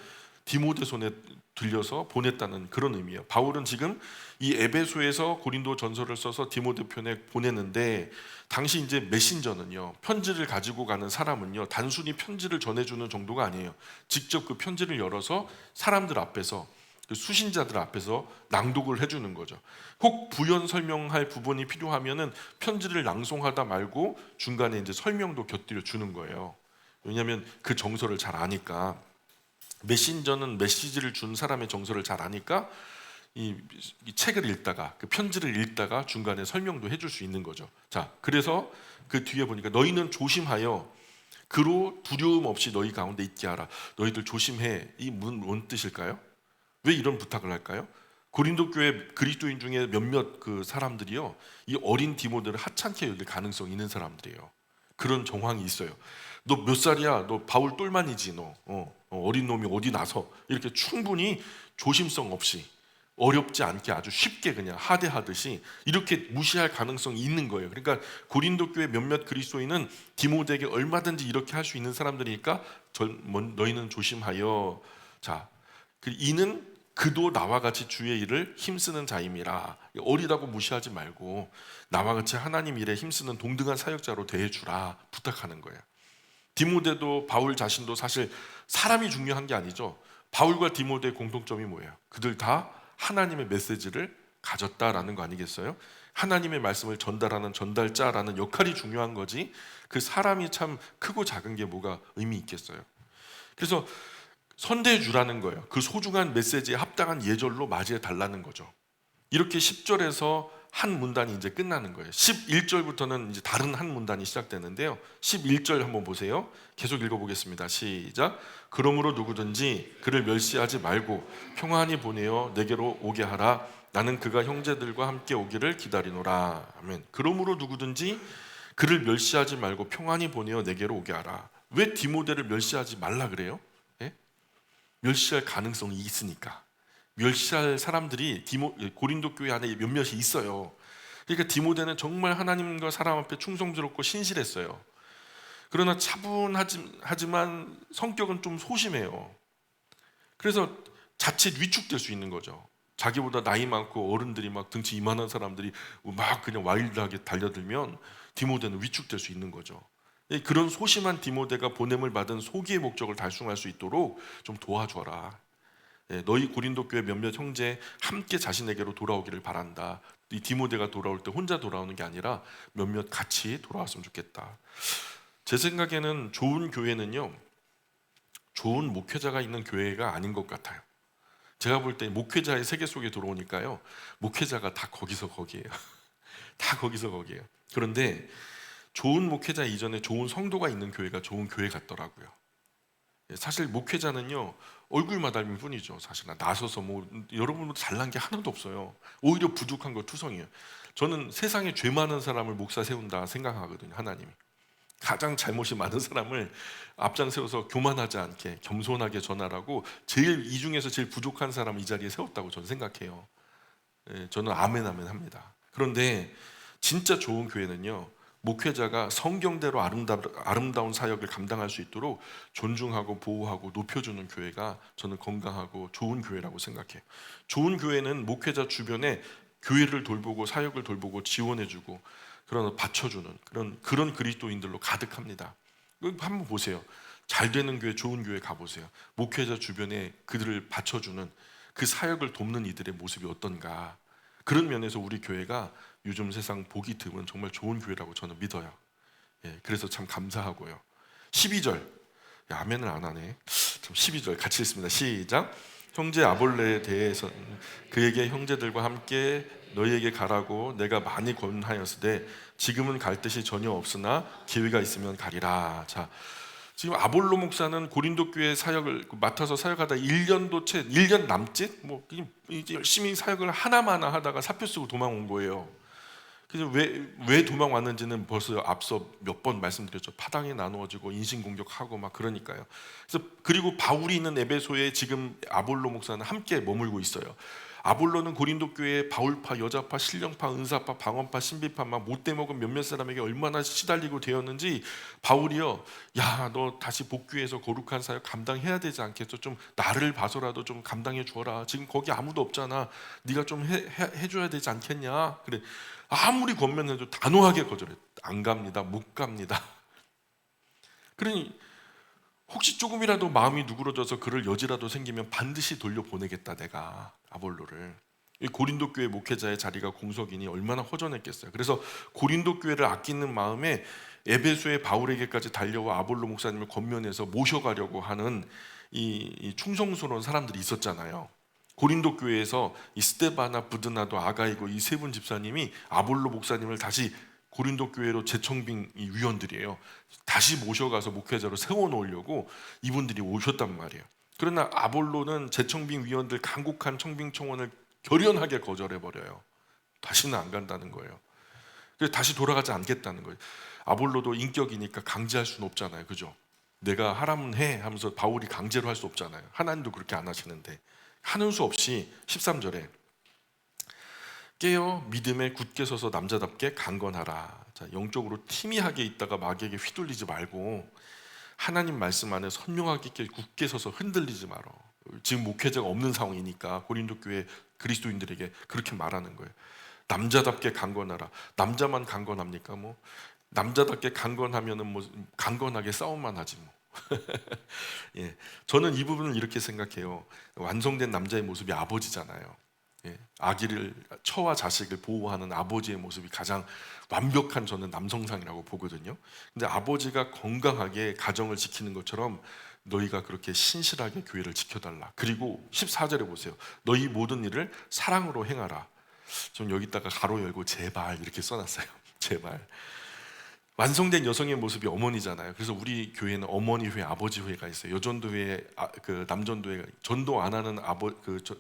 디모데 손에 들려서 보냈다는 그런 의미예요. 바울은 지금 이 에베소에서 고린도 전서를 써서 디모데 편에 보내는데 당시 이제 메신저는요, 편지를 가지고 가는 사람은요, 단순히 편지를 전해주는 정도가 아니에요. 직접 그 편지를 열어서 사람들 앞에서 그 수신자들 앞에서 낭독을 해주는 거죠. 혹 부연 설명할 부분이 필요하면은 편지를 낭송하다 말고 중간에 이제 설명도 곁들여 주는 거예요. 왜냐하면 그 정서를 잘 아니까. 메신저는 메시지를 준 사람의 정서를 잘 아니까 이 책을 읽다가 그 편지를 읽다가 중간에 설명도 해줄 수 있는 거죠. 자, 그래서 그 뒤에 보니까 너희는 조심하여 그로 두려움 없이 너희 가운데 있게 하라. 너희들 조심해. 이 뭔 뜻일까요? 왜 이런 부탁을 할까요? 고린도 교회 그리스도인 중에 몇몇 그 사람들이요, 이 어린 디모데를 하찮게 여길 가능성이 있는 사람들이에요. 그런 정황이 있어요. 너 몇 살이야? 너 바울 똘만이지 너. 어린 놈이 어디 나서 이렇게 충분히 조심성 없이 어렵지 않게 아주 쉽게 그냥 하대하듯이 이렇게 무시할 가능성이 있는 거예요. 그러니까 고린도 교회 몇몇 그리스도인은 디모데에게 얼마든지 이렇게 할 수 있는 사람들이니까 너희는 조심하여. 자, 이는 그도 나와 같이 주의 일을 힘쓰는 자임이라. 어리다고 무시하지 말고 나와 같이 하나님 일에 힘쓰는 동등한 사역자로 대해주라 부탁하는 거예요. 디모데도 바울 자신도 사실 사람이 중요한 게 아니죠. 바울과 디모데의 공통점이 뭐예요? 그들 다 하나님의 메시지를 가졌다라는 거 아니겠어요? 하나님의 말씀을 전달하는 전달자라는 역할이 중요한 거지, 그 사람이 참 크고 작은 게 뭐가 의미 있겠어요. 그래서 선대해 주라는 거예요. 그 소중한 메시지에 합당한 예절로 맞이해 달라는 거죠. 이렇게 10절에서 한 문단이 이제 끝나는 거예요. 11절부터는 이제 다른 한 문단이 시작되는데요. 11절 한번 보세요. 계속 읽어보겠습니다. 시작. 그러므로 누구든지 그를 멸시하지 말고 평안히 보내어 내게로 오게 하라. 나는 그가 형제들과 함께 오기를 기다리노라. 아멘. 그러므로 누구든지 그를 멸시하지 말고 평안히 보내어 내게로 오게 하라. 왜 디모데를 멸시하지 말라 그래요? 예? 멸시할 가능성이 있으니까. 멸시할 사람들이 고린도 교회 안에 몇몇이 있어요. 그러니까 디모데는 정말 하나님과 사람 앞에 충성스럽고 신실했어요. 그러나 차분하지만 성격은 좀 소심해요. 그래서 자칫 위축될 수 있는 거죠. 자기보다 나이 많고 어른들이 막 등치 이만한 사람들이 막 그냥 와일드하게 달려들면 디모데는 위축될 수 있는 거죠. 그런 소심한 디모데가 보냄을 받은 소기의 목적을 달성할 수 있도록 좀 도와줘라. 너희 고린도 교회 몇몇 형제 함께 자신에게로 돌아오기를 바란다. 이 디모데가 돌아올 때 혼자 돌아오는 게 아니라 몇몇 같이 돌아왔으면 좋겠다. 제 생각에는 좋은 교회는요, 좋은 목회자가 있는 교회가 아닌 것 같아요. 제가 볼 때 목회자의 세계 속에 들어오니까요, 목회자가 다 거기서 거기에요. 다 거기서 거기에요. 그런데 좋은 목회자 이전에 좋은 성도가 있는 교회가 좋은 교회 같더라고요. 사실 목회자는요, 얼굴만 닮을 뿐이죠. 사실 나서서 뭐 여러분보다 잘난 게 하나도 없어요. 오히려 부족한 거 투성이에요. 저는 세상에 죄 많은 사람을 목사 세운다 생각하거든요. 하나님이 가장 잘못이 많은 사람을 앞장 세워서 교만하지 않게 겸손하게 전하라고 이 중에서 제일 부족한 사람을 이 자리에 세웠다고 저는 생각해요. 저는 아멘 아멘 합니다. 그런데 진짜 좋은 교회는요, 목회자가 성경대로 아름다운 사역을 감당할 수 있도록 존중하고 보호하고 높여주는 교회가 저는 건강하고 좋은 교회라고 생각해요. 좋은 교회는 목회자 주변에 교회를 돌보고 사역을 돌보고 지원해주고 그런 받쳐주는 그런 그리스도인들로 가득합니다. 한번 보세요. 잘 되는 교회, 좋은 교회 가보세요. 목회자 주변에 그들을 받쳐주는 그 사역을 돕는 이들의 모습이 어떤가. 그런 면에서 우리 교회가 요즘 세상 보기 드문 정말 좋은 교회라고 저는 믿어요. 그래서 참 감사하고요. 12절, 아멘을 안 하네. 12절 같이 읽습니다. 시작. 형제 아볼레에 대해서 그에게 형제들과 함께 너희에게 가라고 내가 많이 권하였으되 지금은 갈 뜻이 전혀 없으나 기회가 있으면 가리라. 자, 지금 아볼로 목사는 고린도 교회 사역을 맡아서 사역하다 1년 남짓 뭐 이제 열심히 사역을 하나마나 하다가 사표 쓰고 도망온 거예요. 그래서 왜 도망 왔는지는 벌써 앞서 몇 번 말씀드렸죠. 파당이 나누어지고 인신공격하고 막 그러니까요. 그래서 그리고 바울이 있는 에베소에 지금 아볼로 목사는 함께 머물고 있어요. 아볼로는 고린도 교회에 바울파, 여자파, 신령파, 은사파, 방언파, 신비파 막 못돼 먹은 몇몇 사람에게 얼마나 시달리고 되었는지 바울이요, 야, 너 다시 복귀해서 거룩한 사역 감당해야 되지 않겠어? 좀 나를 봐서라도 좀 감당해 주어라. 지금 거기 아무도 없잖아. 네가 좀 해줘야 되지 않겠냐? 그래. 아무리 권면해도 단호하게 거절해. 안 갑니다. 못 갑니다. 그러니 혹시 조금이라도 마음이 누그러져서 그럴 여지라도 생기면 반드시 돌려보내겠다 내가 아볼로를. 이 고린도 교회 목회자의 자리가 공석이니 얼마나 허전했겠어요. 그래서 고린도 교회를 아끼는 마음에 에베소의 바울에게까지 달려와 아볼로 목사님을 권면해서 모셔가려고 하는 이 충성스러운 사람들이 있었잖아요. 고린도 교회에서 이 스데바나, 부드나도, 아가이고 이 세 분 집사님이 아볼로 목사님을 다시 고린도 교회로 재청빙 위원들이에요. 다시 모셔가서 목회자로 세워놓으려고 이분들이 오셨단 말이에요. 그러나 아볼로는 재청빙 위원들 간곡한 청빙 청원을 결연하게 거절해버려요. 다시는 안 간다는 거예요. 그래서 다시 돌아가지 않겠다는 거예요. 아볼로도 인격이니까 강제할 수는 없잖아요. 그죠? 내가 하라면 해 하면서 바울이 강제로 할 수 없잖아요. 하나님도 그렇게 안 하시는데. 하는 수 없이 13절에 깨어 믿음에 굳게 서서 남자답게 강건하라. 자, 영적으로 티미하게 있다가 마귀에게 휘둘리지 말고 하나님 말씀 안에 선명하게 굳게 서서 흔들리지 말어. 지금 목회자가 없는 상황이니까 고린도 교회 그리스도인들에게 그렇게 말하는 거예요. 남자답게 강건하라. 남자만 강건합니까? 뭐 남자답게 강건하면은 뭐 강건하게 싸움만 하지 뭐. 예, 저는 이 부분을 이렇게 생각해요. 완성된 남자의 모습이 아버지잖아요. 예, 아기를 처와 자식을 보호하는 아버지의 모습이 가장 완벽한 저는 남성상이라고 보거든요. 근데 아버지가 건강하게 가정을 지키는 것처럼 너희가 그렇게 신실하게 교회를 지켜달라. 그리고 14절에 보세요. 너희 모든 일을 사랑으로 행하라. 좀 여기다가 가로 열고 제발 이렇게 써놨어요. 제발. 완성된 여성의 모습이 어머니잖아요. 그래서 우리 교회는 어머니 회회, 아버지 회가 있어요. 여전도회, 그 남전도회, 전도 안 하는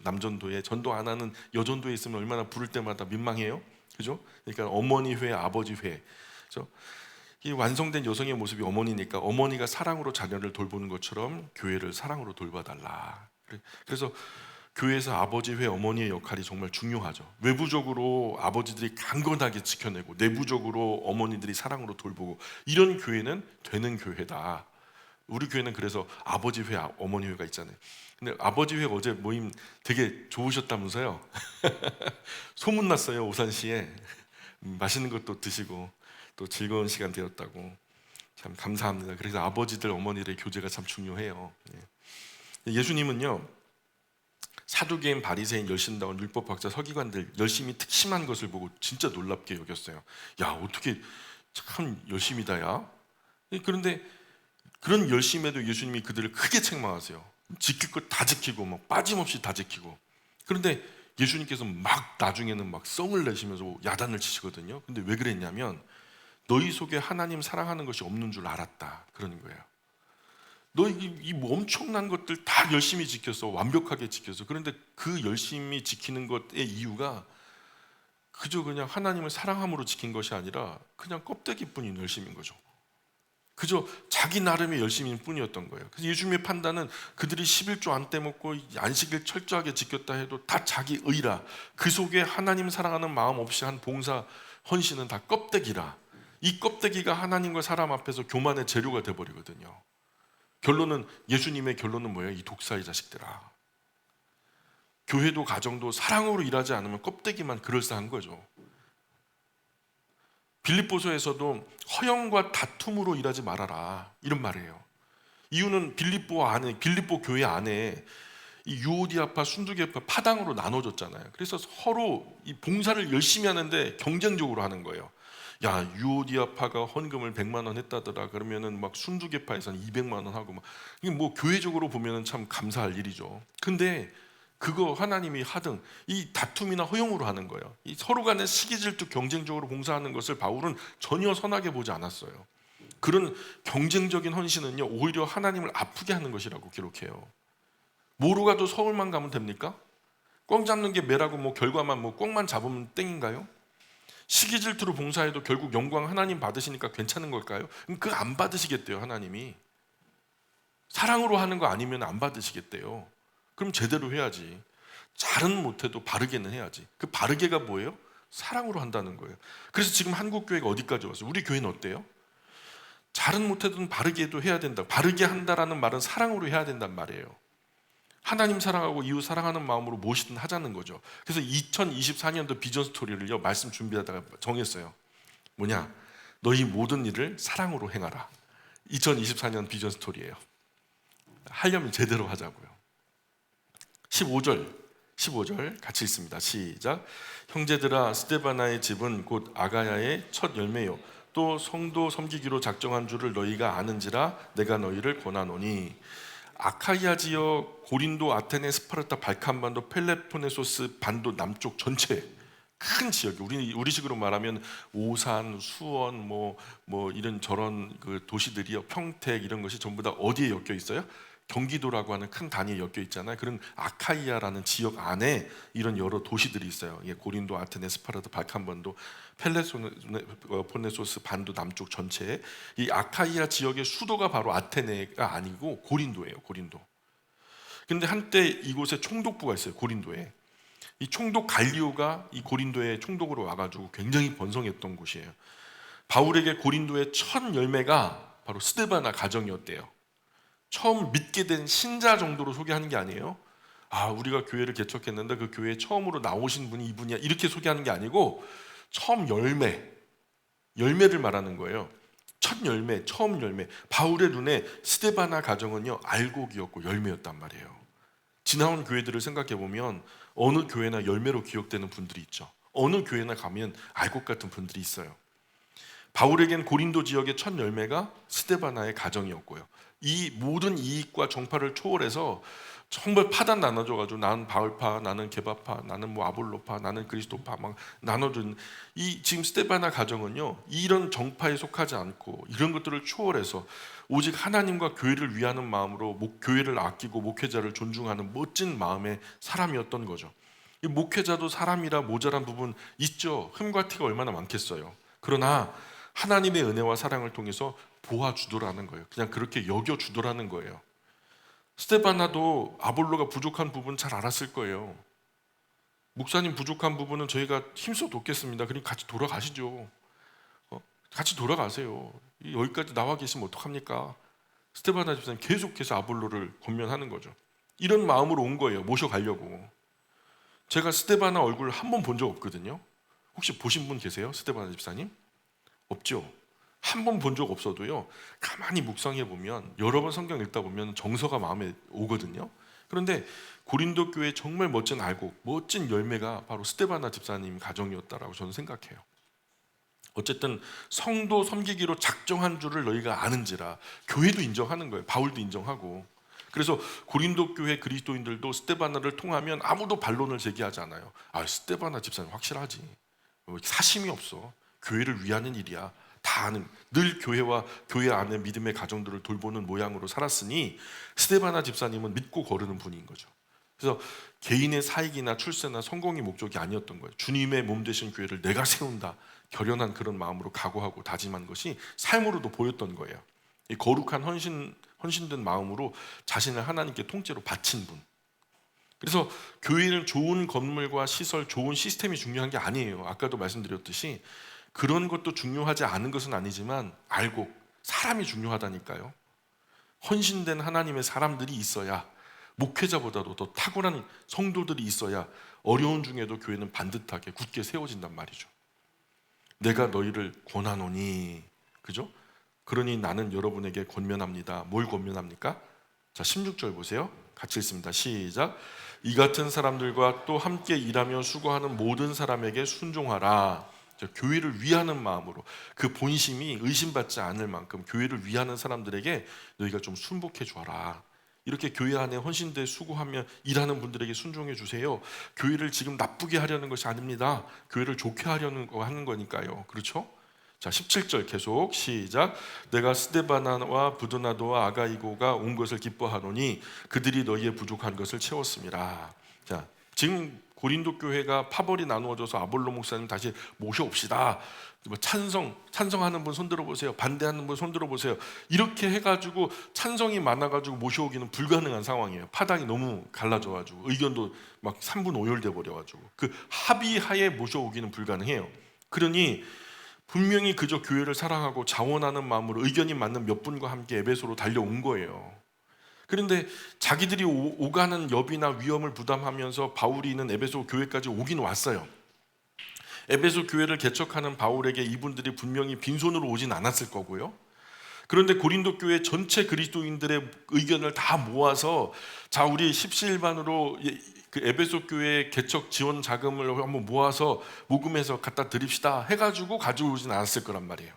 남전도회, 전도 안 하는 여전도회 있으면 얼마나 부를 때마다 민망해요, 그죠? 그러니까 어머니 회, 아버지 회, 그죠? 이 완성된 여성의 모습이 어머니니까 어머니가 사랑으로 자녀를 돌보는 것처럼 교회를 사랑으로 돌봐달라. 그래서 교회에서 아버지 회 어머니의 역할이 정말 중요하죠. 외부적으로 아버지들이 강건하게 지켜내고 내부적으로 어머니들이 사랑으로 돌보고 이런 교회는 되는 교회다. 우리 교회는 그래서 아버지 회 어머니 회가 있잖아요. 근데 아버지 회 어제 모임 되게 좋으셨다면서요. 소문났어요. 오산시에 맛있는 것도 드시고 또 즐거운 시간 되었다고. 참 감사합니다. 그래서 아버지들 어머니들의 교제가 참 중요해요. 예수님은요, 사두개인, 바리새인, 열심당원, 율법학자, 서기관들 열심히 특심한 것을 보고 진짜 놀랍게 여겼어요. 야, 어떻게 참 열심이다 야. 그런데 그런 열심에도 예수님이 그들을 크게 책망하세요. 지킬 것 다 지키고 막 빠짐없이 다 지키고. 그런데 예수님께서 막 나중에는 막 성을 내시면서 야단을 치시거든요. 근데 왜 그랬냐면 너희 속에 하나님 사랑하는 것이 없는 줄 알았다 그러는 거예요. 너 이 엄청난 것들 다 열심히 지켰어. 완벽하게 지켰어. 그런데 그 열심히 지키는 것의 이유가 그저 그냥 하나님을 사랑함으로 지킨 것이 아니라 그냥 껍데기뿐인 열심인 거죠. 그저 자기 나름의 열심인 뿐이었던 거예요. 그래서 예수님의 판단은 그들이 11조 안 떼먹고 안식일 철저하게 지켰다 해도 다 자기 의라. 그 속에 하나님 사랑하는 마음 없이 한 봉사 헌신은 다 껍데기라. 이 껍데기가 하나님과 사람 앞에서 교만의 재료가 돼버리거든요. 결론은 예수님의 결론은 뭐예요? 이 독사의 자식들아. 교회도 가정도 사랑으로 일하지 않으면 껍데기만 그럴싸한 거죠. 빌립보서에서도 허영과 다툼으로 일하지 말아라 이런 말이에요. 이유는 빌립보 교회 안에 이 유오디아파, 순두개파 파당으로 나눠졌잖아요. 그래서 서로 이 봉사를 열심히 하는데 경쟁적으로 하는 거예요. 야, 유오디아파가 헌금을 100만 원 했다더라. 그러면은 막 순두개파에서는 200만 원 하고 막 이게 뭐 교회적으로 보면은 참 감사할 일이죠. 근데 그거 하나님이 하등 이 다툼이나 허용으로 하는 거예요. 이 서로 간의 시기 질투 경쟁적으로 봉사하는 것을 바울은 전혀 선하게 보지 않았어요. 그런 경쟁적인 헌신은요 오히려 하나님을 아프게 하는 것이라고 기록해요. 뭐로 가도 서울만 가면 됩니까? 꽝 잡는 게 매라고 뭐 결과만 뭐 꽝만 잡으면 땡인가요? 시기 질투로 봉사해도 결국 영광 하나님 받으시니까 괜찮은 걸까요? 그거 안 받으시겠대요. 하나님이 사랑으로 하는 거 아니면 안 받으시겠대요. 그럼 제대로 해야지. 잘은 못해도 바르게는 해야지. 그 바르게가 뭐예요? 사랑으로 한다는 거예요. 그래서 지금 한국교회가 어디까지 왔어요? 우리 교회는 어때요? 잘은 못해도 바르게 해도 해야 된다. 바르게 한다라는 말은 사랑으로 해야 된단 말이에요. 하나님 사랑하고 이웃 사랑하는 마음으로 무엇이든 하자는 거죠. 그래서 2024년도 비전 스토리를요 말씀 준비하다가 정했어요. 뭐냐? 너희 모든 일을 사랑으로 행하라. 2024년 비전 스토리예요. 하려면 제대로 하자고요. 15절 같이 읽습니다. 시작. 형제들아, 스데바나의 집은 곧 아가야의 첫 열매요 또 성도 섬기기로 작정한 줄을 너희가 아는지라 내가 너희를 권하노니. 아카이아 지역, 고린도, 아테네, 스파르타, 발칸 반도, 펠레포네소스 반도 남쪽 전체 큰 지역이 우리식으로 말하면 오산, 수원, 뭐 이런 저런 그 도시들이요, 평택 이런 것이 전부 다 어디에 엮여 있어요? 경기도라고 하는 큰 단위에 엮여 있잖아요. 그런 아카이아라는 지역 안에 이런 여러 도시들이 있어요. 고린도, 아테네, 스파르타, 발칸반도, 펠레포네소스 반도 남쪽 전체에 이 아카이아 지역의 수도가 바로 아테네가 아니고 고린도예요. 고린도. 근데 한때 이곳에 총독부가 있어요. 고린도에. 이 총독 갈리오가 이 고린도에 총독으로 와가지고 굉장히 번성했던 곳이에요. 바울에게 고린도의 첫 열매가 바로 스데바나 가정이었대요. 처음 믿게 된 신자 정도로 소개하는 게 아니에요. 아, 우리가 교회를 개척했는데 그 교회에 처음으로 나오신 분이 이분이야, 이렇게 소개하는 게 아니고 처음 열매를 말하는 거예요. 첫 열매, 처음 열매. 바울의 눈에 스데바나 가정은요, 알곡이었고 열매였단 말이에요. 지나온 교회들을 생각해 보면 어느 교회나 열매로 기억되는 분들이 있죠. 어느 교회나 가면 알곡 같은 분들이 있어요. 바울에겐 고린도 지역의 첫 열매가 스데바나의 가정이었고요. 이 모든 이익과 정파를 초월해서 정말 파단 나눠줘가지고 나는 바울파, 나는 게바파, 나는 뭐 아볼로파, 나는 그리스도파 막 나눠준 이 지금 스데바나 가정은요, 이런 정파에 속하지 않고 이런 것들을 초월해서 오직 하나님과 교회를 위하는 마음으로 교회를 아끼고 목회자를 존중하는 멋진 마음의 사람이었던 거죠. 이 목회자도 사람이라 모자란 부분 있죠. 흠과 티가 얼마나 많겠어요. 그러나 하나님의 은혜와 사랑을 통해서 보아주더라는 거예요. 그냥 그렇게 여겨주더라는 거예요. 스데바나도 아볼로가 부족한 부분 잘 알았을 거예요. 목사님 부족한 부분은 저희가 힘써 돕겠습니다. 그럼 같이 돌아가시죠. 같이 돌아가세요. 여기까지 나와 계시면 어떡합니까? 스데바나 집사님 계속해서 아볼로를 권면하는 거죠. 이런 마음으로 온 거예요. 모셔가려고. 제가 스데바나 얼굴 한 번 본 적 없거든요. 혹시 보신 분 계세요? 스데바나 집사님? 없죠. 한 번 본 적 없어도요, 가만히 묵상해 보면, 여러 번 성경 읽다 보면 정서가 마음에 오거든요. 그런데 고린도 교회 정말 멋진 알곡, 멋진 열매가 바로 스데바나 집사님 가정이었다라고 저는 생각해요. 어쨌든 성도 섬기기로 작정한 줄을 너희가 아는지라. 교회도 인정하는 거예요. 바울도 인정하고. 그래서 고린도 교회 그리스도인들도 스데바나를 통하면 아무도 반론을 제기하지 않아요. 아, 스데바나 집사님 확실하지. 사심이 없어. 교회를 위하는 일이야. 다 아는, 늘 교회와 교회 안에 믿음의 가정들을 돌보는 모양으로 살았으니 스데바나 집사님은 믿고 거르는 분인 거죠. 그래서 개인의 사익이나 출세나 성공이 목적이 아니었던 거예요. 주님의 몸 되신 교회를 내가 세운다, 결연한 그런 마음으로 각오하고 다짐한 것이 삶으로도 보였던 거예요. 이 거룩한 헌신된 마음으로 자신을 하나님께 통째로 바친 분. 그래서 교회는 좋은 건물과 시설, 좋은 시스템이 중요한 게 아니에요. 아까도 말씀드렸듯이 그런 것도 중요하지 않은 것은 아니지만 알곡, 사람이 중요하다니까요. 헌신된 하나님의 사람들이 있어야, 목회자보다도 더 탁월한 성도들이 있어야 어려운 중에도 교회는 반듯하게 굳게 세워진단 말이죠. 내가 너희를 권하노니, 그죠? 그러니 나는 여러분에게 권면합니다. 뭘 권면합니까? 자, 16절 보세요. 같이 읽습니다. 시작. 이 같은 사람들과 또 함께 일하며 수고하는 모든 사람에게 순종하라. 교회를 위하는 마음으로, 그 본심이 의심받지 않을 만큼 교회를 위하는 사람들에게 너희가 좀 순복해 줘라. 이렇게 교회 안에 헌신돼 수고하며 일하는 분들에게 순종해 주세요. 교회를 지금 나쁘게 하려는 것이 아닙니다. 교회를 좋게 하려는 거 하는 거니까요. 그렇죠? 자, 17절 계속 시작. 내가 스데바나와 부드나도와 아가이고가 온 것을 기뻐하노니 그들이 너희의 부족한 것을 채웠습니다. 자, 지금 고린도 교회가 파벌이 나누어져서 아볼로 목사님 다시 모셔옵시다. 뭐 찬성하는 분 손들어 보세요. 반대하는 분 손들어 보세요. 이렇게 해가지고 찬성이 많아가지고 모셔오기는 불가능한 상황이에요. 파당이 너무 갈라져가지고 의견도 막 3분 오열돼 버려가지고 그 합의하에 모셔오기는 불가능해요. 그러니 분명히 그저 교회를 사랑하고 자원하는 마음으로 의견이 맞는 몇 분과 함께 에베소로 달려온 거예요. 그런데 자기들이 오가는 여비나 위험을 부담하면서 바울이 있는 에베소 교회까지 오긴 왔어요. 에베소 교회를 개척하는 바울에게 이분들이 분명히 빈손으로 오진 않았을 거고요. 그런데 고린도 교회 전체 그리스도인들의 의견을 다 모아서, 자, 우리 십시일반으로 그 에베소 교회 개척 지원 자금을 한번 모아서 모금해서 갖다 드립시다 해가지고 가지고 오진 않았을 거란 말이에요.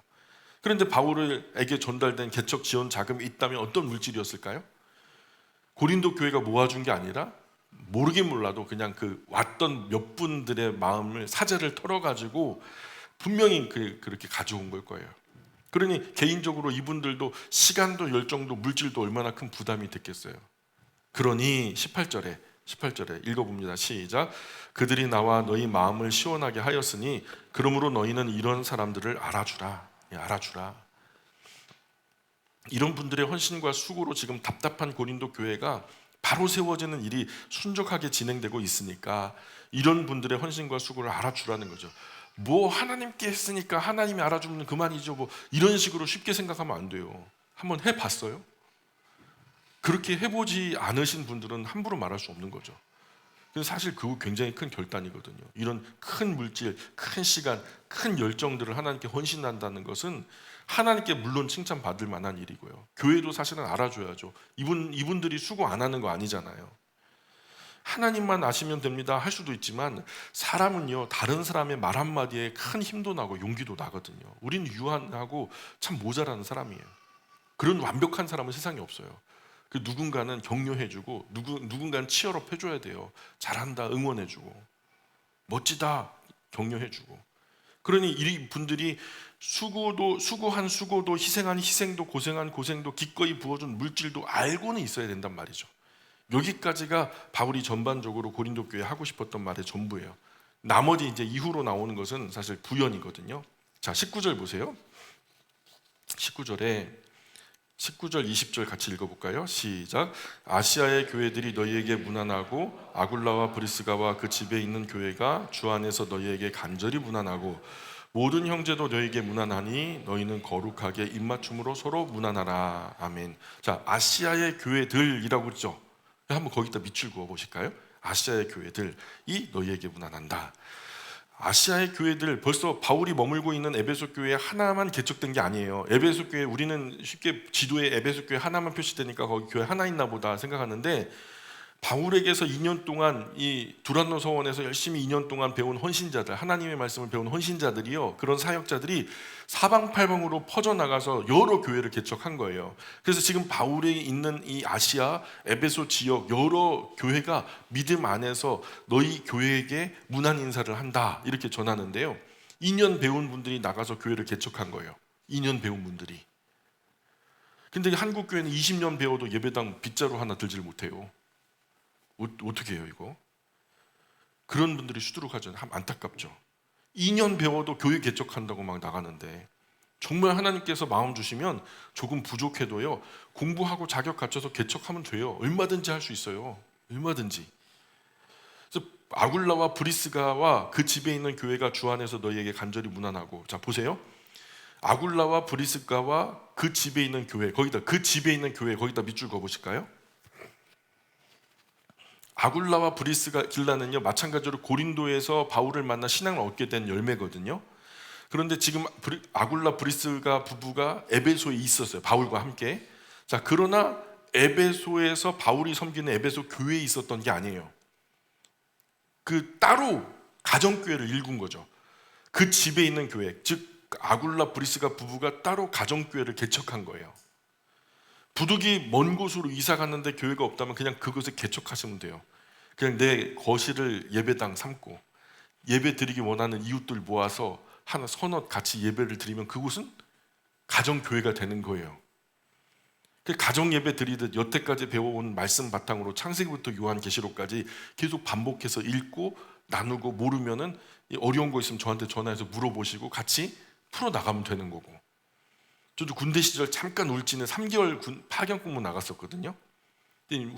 그런데 바울에게 전달된 개척 지원 자금이 있다면 어떤 물질이었을까요? 고린도 교회가 모아준 게 아니라 모르긴 몰라도 그냥 그 왔던 몇 분들의 마음을, 사재를 털어가지고 분명히 그렇게 가져온 걸 거예요. 그러니 개인적으로 이분들도 시간도 열정도 물질도 얼마나 큰 부담이 됐겠어요. 그러니 18절에 읽어봅니다. 시작. 그들이 나와 너희 마음을 시원하게 하였으니 그러므로 너희는 이런 사람들을 알아주라. 알아주라. 이런 분들의 헌신과 수고로 지금 답답한 고린도 교회가 바로 세워지는 일이 순적하게 진행되고 있으니까 이런 분들의 헌신과 수고를 알아주라는 거죠. 뭐 하나님께 했으니까 하나님이 알아주면 그만이죠. 뭐 이런 식으로 쉽게 생각하면 안 돼요. 한번 해봤어요? 그렇게 해보지 않으신 분들은 함부로 말할 수 없는 거죠. 그래서 사실 그거 굉장히 큰 결단이거든요. 이런 큰 물질, 큰 시간, 큰 열정들을 하나님께 헌신한다는 것은 하나님께 물론 칭찬받을 만한 일이고요. 교회도 사실은 알아줘야죠. 이분들이 수고 안 하는 거 아니잖아요. 하나님만 아시면 됩니다 할 수도 있지만 사람은요, 다른 사람의 말 한마디에 큰 힘도 나고 용기도 나거든요. 우린 유한하고 참 모자라는 사람이에요. 그런 완벽한 사람은 세상에 없어요. 그 누군가는 격려해주고 누군가는 치열업 해줘야 돼요. 잘한다 응원해주고 멋지다 격려해주고. 그러니 이 분들이 수고한 수고도 희생한 희생도 고생한 고생도 기꺼이 부어준 물질도 알고는 있어야 된단 말이죠. 여기까지가 바울이 전반적으로 고린도 교회에 하고 싶었던 말의 전부예요. 나머지 이제 이후로 나오는 것은 사실 부연이거든요. 자, 19절 보세요. 19절 20절 같이 읽어볼까요? 시작. 아시아의 교회들이 너희에게 문안하고 아굴라와 브리스가와 그 집에 있는 교회가 주 안에서 너희에게 간절히 문안하고 모든 형제도 너희에게 문안하니 너희는 거룩하게 입맞춤으로 서로 문안하라. 아멘. 자, 아시아의 교회들이라고 그러죠. 한번 거기다 밑줄 그어 보실까요? 아시아의 교회들이 너희에게 문안한다. 아시아의 교회들, 벌써 바울이 머물고 있는 에베소 교회 하나만 개척된 게 아니에요. 에베소 교회, 우리는 쉽게 지도에 에베소 교회 하나만 표시되니까 거기 교회 하나 있나 보다 생각하는데, 바울에게서 2년 동안 이 두란노 서원에서 열심히 2년 동안 배운 헌신자들, 하나님의 말씀을 배운 헌신자들이요, 그런 사역자들이 사방팔방으로 퍼져나가서 여러 교회를 개척한 거예요. 그래서 지금 바울이 있는 이 아시아 에베소 지역 여러 교회가 믿음 안에서 너희 교회에게 문안 인사를 한다 이렇게 전하는데요, 2년 배운 분들이 나가서 교회를 개척한 거예요. 2년 배운 분들이. 근데 한국 교회는 20년 배워도 예배당 빗자루 하나 들질 못해요. 어떻게 해요 이거? 그런 분들이 수두룩하죠. 안타깝죠. 2년 배워도 교회 개척한다고 막 나가는데, 정말 하나님께서 마음 주시면 조금 부족해도요, 공부하고 자격 갖춰서 개척하면 돼요. 얼마든지 할 수 있어요. 얼마든지. 그래서 아굴라와 브리스가와 그 집에 있는 교회가 주 안에서 너희에게 간절히 문안하고. 자, 보세요. 아굴라와 브리스가와 그 집에 있는 교회, 거기다 그 집에 있는 교회 거기다 밑줄 그어 보실까요? 아굴라와 브리스길라는요, 마찬가지로 고린도에서 바울을 만나 신앙을 얻게 된 열매거든요. 그런데 지금 아굴라 브리스가 부부가 에베소에 있었어요, 바울과 함께. 자, 그러나 에베소에서 바울이 섬기는 에베소 교회에 있었던 게 아니에요. 그 따로 가정교회를 일군 거죠. 그 집에 있는 교회, 즉 아굴라 브리스가 부부가 따로 가정교회를 개척한 거예요. 부득이 먼 곳으로 이사 갔는데 교회가 없다면 그냥 그곳에 개척하시면 돼요. 그냥 내 거실을 예배당 삼고 예배 드리기 원하는 이웃들 모아서 하나 서너 같이 예배를 드리면 그곳은 가정교회가 되는 거예요. 가정 예배 드리듯 여태까지 배워온 말씀 바탕으로 창세기부터 요한계시록까지 계속 반복해서 읽고 나누고, 모르면은 어려운 거 있으면 저한테 전화해서 물어보시고 같이 풀어나가면 되는 거고. 저도 군대 시절 잠깐 울진에 3개월 파견 근무 나갔었거든요.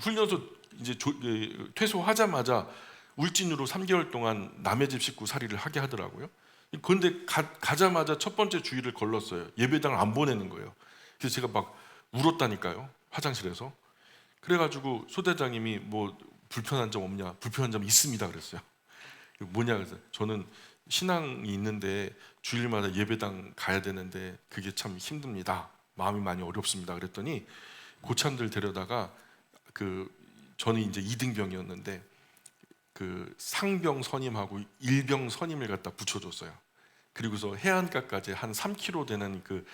훈련소 이제 퇴소하자마자 울진으로 3개월 동안 남의 집 식구 살이를 하게 하더라고요. 그런데 가자마자 첫 번째 주의를 걸렀어요. 예배당을 안 보내는 거예요. 그래서 제가 막 울었다니까요, 화장실에서. 그래가지고 소대장님이 뭐 불편한 점 없냐? 불편한 점 있습니다 그랬어요. 뭐냐 그래서 저는 신앙이 있는데 주일마다 예배당 가야 되는데 그게 참 힘듭니다. 마음이 많이 어렵습니다. 그랬더니 고참들 데려다가 저는 이제 2등병이었는데 그 상병 선임하고 일병 선임을 갖다 붙여줬어요. 그리고서 해안가까지 한 3km 되는 그